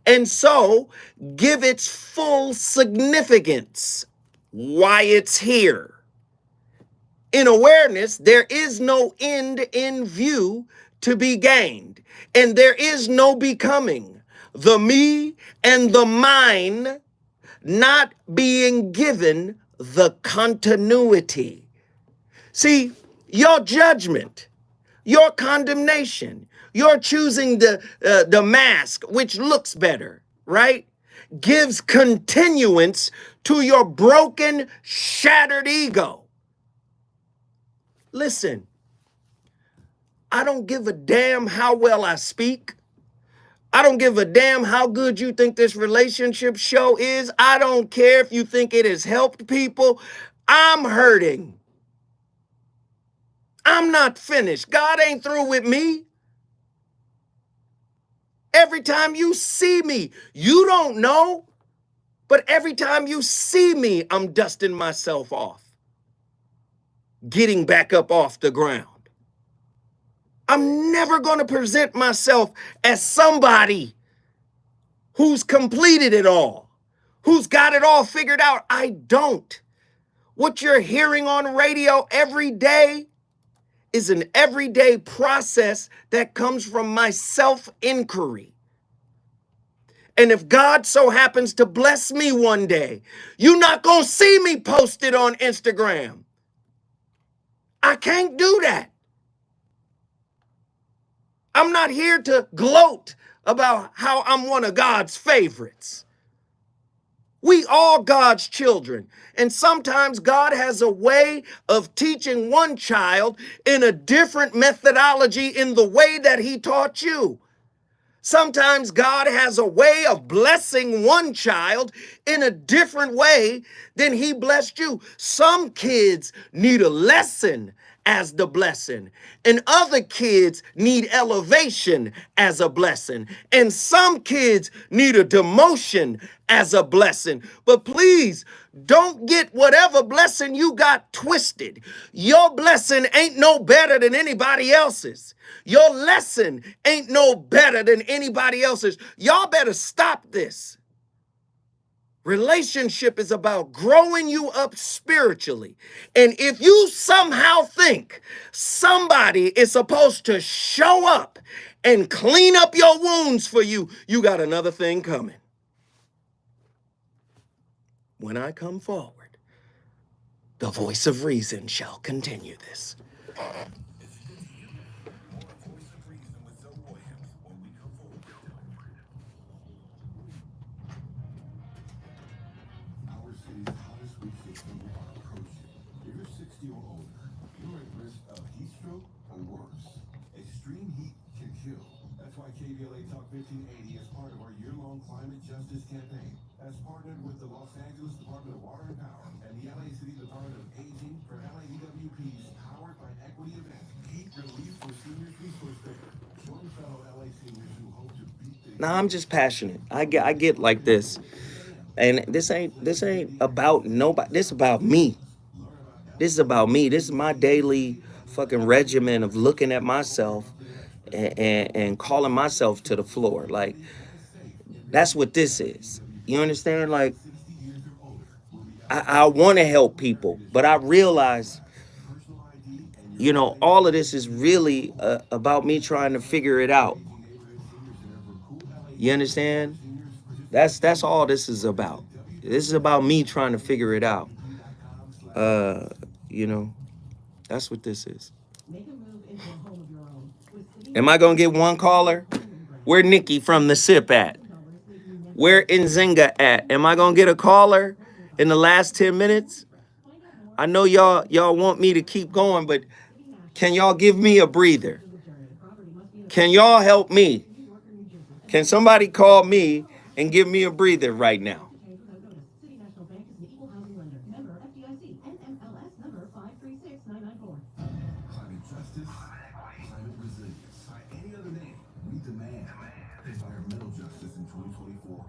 and so give its full significance, why it's here. In awareness, there is no end in view to be gained, and there is no becoming. the me and the mine not being given the continuity. See, your judgment, your condemnation, your choosing the mask, which looks better, right? Gives continuance to your broken, shattered ego. Listen, I don't give a damn how well I speak. I don't give a damn how good you think this relationship show is. I don't care if you think it has helped people. I'm hurting. I'm not finished. God ain't through with me. Every time you see me, you don't know, but every time you see me, I'm dusting myself off, getting back up off the ground. I'm never going to present myself as somebody who's completed it all, who's got it all figured out. I don't. What you're hearing on radio every day is an everyday process that comes from my self-inquiry. And if God so happens to bless me one day, you're not going to see me posted on Instagram. I can't do that. I'm not here to gloat about how I'm one of God's favorites. We all God's children. And sometimes God has a way of teaching one child in a different methodology in the way that he taught you. Sometimes God has a way of blessing one child in a different way than he blessed you. Some kids need a lesson as the blessing, and other kids need elevation as a blessing, and some kids need a demotion as a blessing. But please don't get whatever blessing you got twisted. Your blessing ain't no better than anybody else's. Your lesson ain't no better than anybody else's. Y'all better stop this. Relationship is about growing you up spiritually. And if you somehow think somebody is supposed to show up and clean up your wounds for you, you got another thing coming. When I come forward, the voice of reason shall continue this. Our city's hottest week 15 are approaching. If you're 60 or older, you're at risk of heat stroke or worse. Extreme heat can kill. That's why KBLA Talk 1580 is part of our year-long climate justice campaign. Has partnered with the Los Angeles Department of Water and Power and the LA City Department of Aging for LADWP's Powered by Equity event. Heat relief for seniors resource fair. Join fellow LA seniors who hope to beat the... Nah, I'm just passionate. I get like this. And this ain't about nobody. This is about me. This is about me. This is my daily fucking regimen of looking at myself and calling myself to the floor. Like, that's what this is. You understand? Like, I want to help people, but I realize, you know, all of this is really about me trying to figure it out. You understand? That's all this is about. This is about me trying to figure it out. You know, that's what this is. Am I gonna get one caller? Where Nikki from the SIP at? Where Nzinga at? Am I gonna get a caller in the last 10 minutes? I know y'all want me to keep going, but can y'all give me a breather? Can y'all help me? Can somebody call me and give me a breather right now? Climate justice, climate resilience. By any other name, we demand environmental justice in 2024.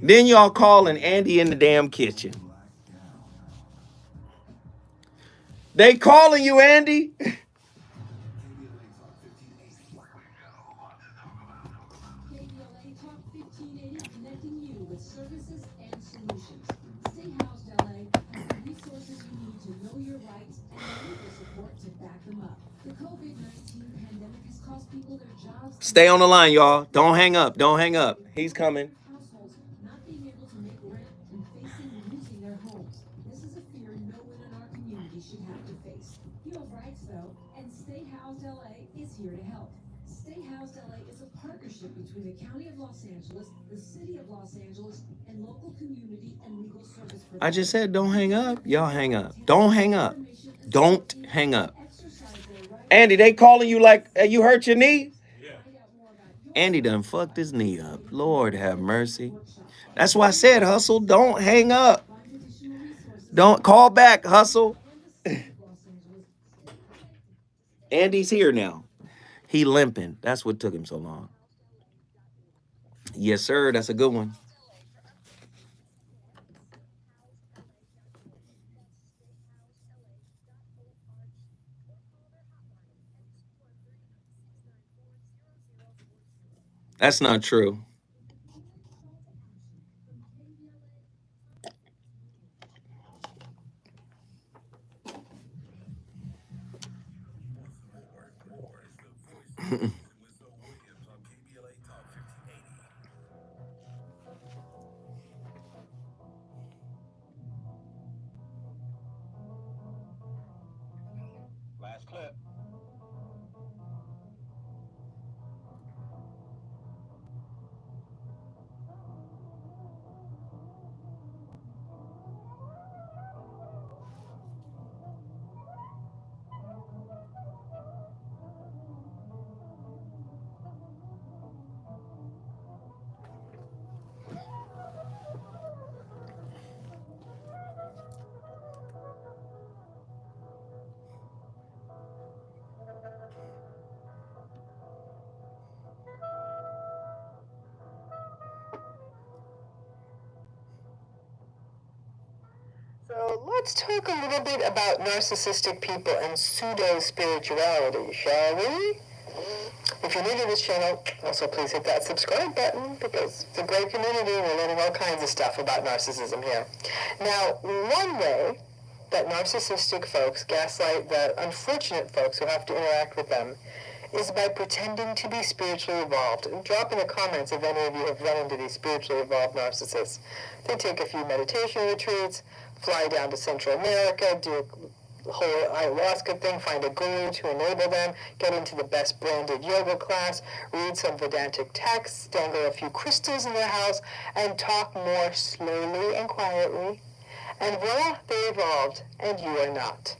Then y'all calling Andy in the damn kitchen. They calling you, Andy. Stay on the line, y'all. Don't hang up. Don't hang up. He's coming. Not being able to make rent and facing losing their homes. This is a fear no one in our community should have to face. You have rights though, and Stay Housed LA is here to help. Stay Housed LA is a partnership between the County of Los Angeles, the City of Los Angeles, and local community and legal service providers. I just said don't hang up. Y'all hang up. Don't hang up. Don't hang up. Andy, they calling you like you hurt your knee? Andy done fucked his knee up. Lord have mercy. That's why I said, Hustle, don't hang up. Don't call back, Hustle. Andy's here now. He limping. That's what took him so long. Yes, sir. That's a good one. That's not true. Last clip. So let's talk a little bit about narcissistic people and pseudo spirituality, shall we? If you're new to this channel, also please hit that subscribe button because it's a great community and we're learning all kinds of stuff about narcissism here. Now, one way that narcissistic folks gaslight the unfortunate folks who have to interact with them is by pretending to be spiritually evolved. And drop in the comments if any of you have run into these spiritually evolved narcissists. They take a few meditation retreats, fly down to Central America, do a whole ayahuasca thing, find a guru to enable them, get into the best branded yoga class, read some Vedantic texts, dangle a few crystals in their house, and talk more slowly and quietly. And voila, they evolved, and you are not.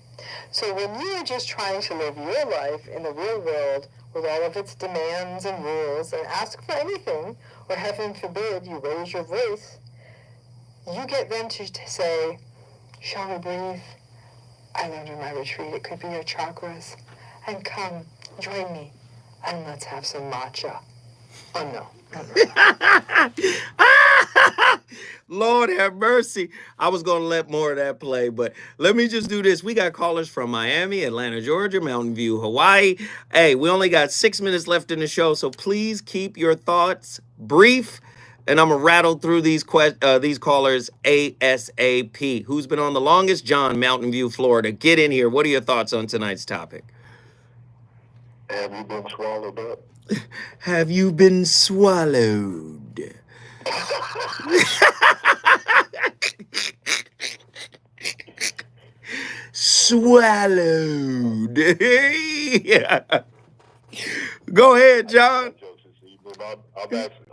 So when you are just trying to live your life in the real world with all of its demands and rules and ask for anything, or heaven forbid you raise your voice, you get them to say, shall we breathe? I learned in my retreat it could be your chakras. And come, join me, and let's have some matcha. Oh no. Lord have mercy. I was going to let more of that play, but let me just do this. We got callers from Miami, Atlanta, Georgia, Mountain View, Hawaii. Hey, we only got 6 minutes left in the show, so please keep your thoughts brief. And I'm going to rattle through these callers ASAP. Who's been on the longest? John, Mountain View, Florida. Get in here. What are your thoughts on tonight's topic? Have you been swallowed up? Have you been swallowed? Swallowed. Yeah. Go ahead, John.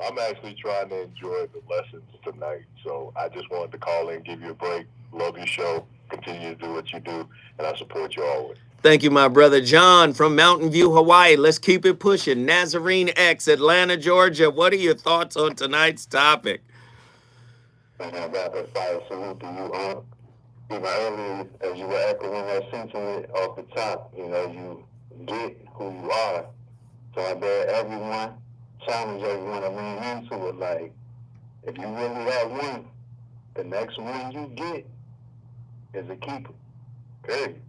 I'm actually trying to enjoy the lessons tonight, so I just wanted to call in, give you a break. Love your show. Continue to do what you do, and I support you always. Thank you, my brother John from Mountain View, Hawaii. Let's keep it pushing. Nazarene X, Atlanta, Georgia. What are your thoughts on tonight's topic? And I rapid fire salute to you, even earlier, as you were echoing that sentiment off the top, you get who you are. So I dare challenge everyone to lean into it. Like, if you really have one, the next one you get is a keeper. Period.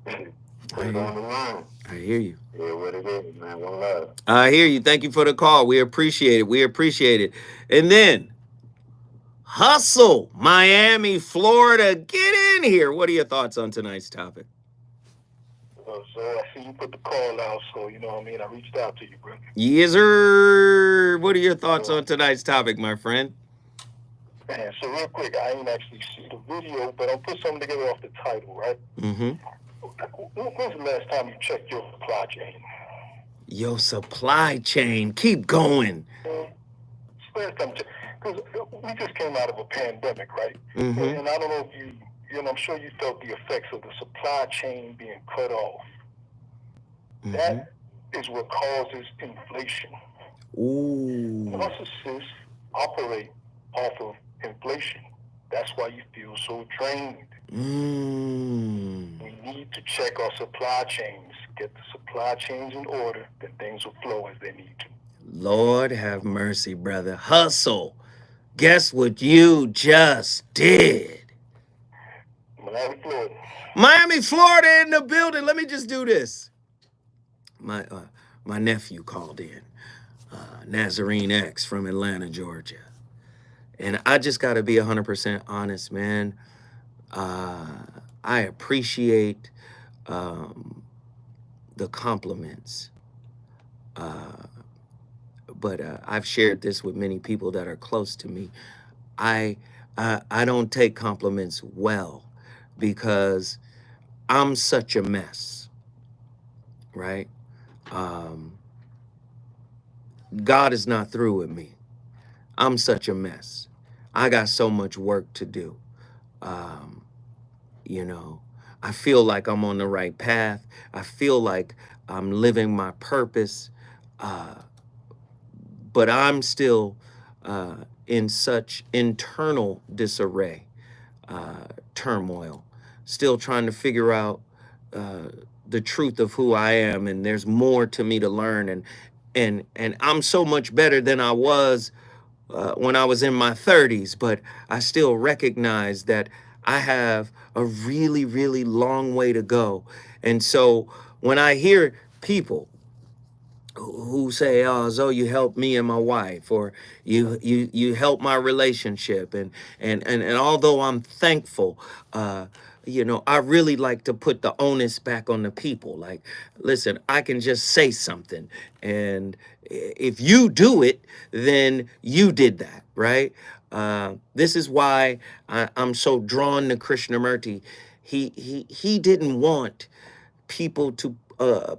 Put it on the line. I hear you. Yeah, what it is, man. One love. I hear you. Thank you for the call. We appreciate it. We appreciate it. And then, Hustle, Miami, Florida. Get in here. What are your thoughts on tonight's topic? So I see you put the call out, so you know what I mean. I reached out to you, bro. Yes, sir. What are your thoughts on tonight's topic, my friend? Man, so real quick, I ain't actually see the video, but I'll put something together off the title, right? Mm-hmm. When's the last time you checked your supply chain? Your supply chain. Keep going. Last time, because we just came out of a pandemic, right? Mm-hmm. And I don't know if you know, I'm sure you felt the effects of the supply chain being cut off. Mm-hmm. That is what causes inflation. Ooh. Narcissists operate off of inflation. That's why you feel so drained. We need to check our supply chains, get the supply chains in order, then things will flow as they need to. Lord have mercy, brother. Hustle. Guess what you just did? Miami, Florida. Miami, Florida in the building. Let me just do this. My nephew called in, Nazarene X from Atlanta, Georgia. And I just got to be 100% honest, man. I appreciate the compliments. But I've shared this with many people that are close to me. I don't take compliments well because I'm such a mess, right? God is not through with me. I'm such a mess. I got so much work to do. You know, I feel like I'm on the right path. I feel like I'm living my purpose. But I'm still in such internal disarray, turmoil, still trying to figure out the truth of who I am. And there's more to me to learn. And I'm so much better than I was when I was in my 30s, but I still recognize that I have a really, really long way to go. And so when I hear people who say, "Oh, Zoe, you helped me and my wife," or you helped my relationship, and although I'm thankful, you know, I really like to put the onus back on the people. Like, listen, I can just say something, and if you do it, then you did that, right? This is why I'm so drawn to Krishnamurti. He didn't want people to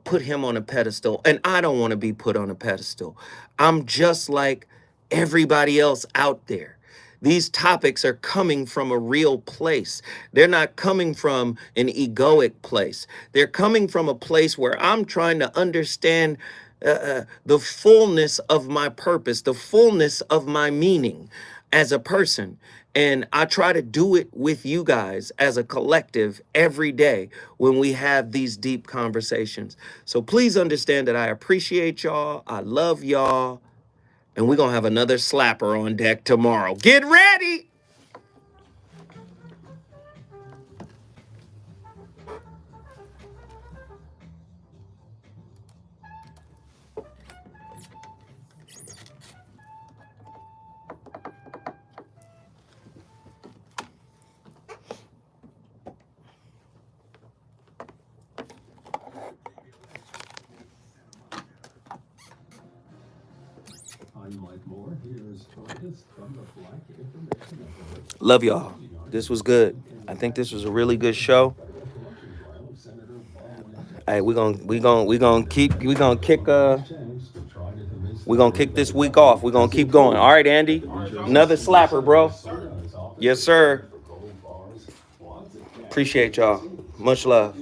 put him on a pedestal, and I don't want to be put on a pedestal. I'm just like everybody else out there. These topics are coming from a real place. They're not coming from an egoic place. They're coming from a place where I'm trying to understand the fullness of my purpose, the fullness of my meaning as a person. And I try to do it with you guys as a collective every day when we have these deep conversations. So please understand that I appreciate y'all. I love y'all. And we're going to have another slapper on deck tomorrow. Get ready. Love y'all. This was good. I think this was a really good show. Hey, we're gonna kick this week off. We're gonna keep going. All right, Andy. Another slapper, bro. Yes, sir. Appreciate y'all. Much love.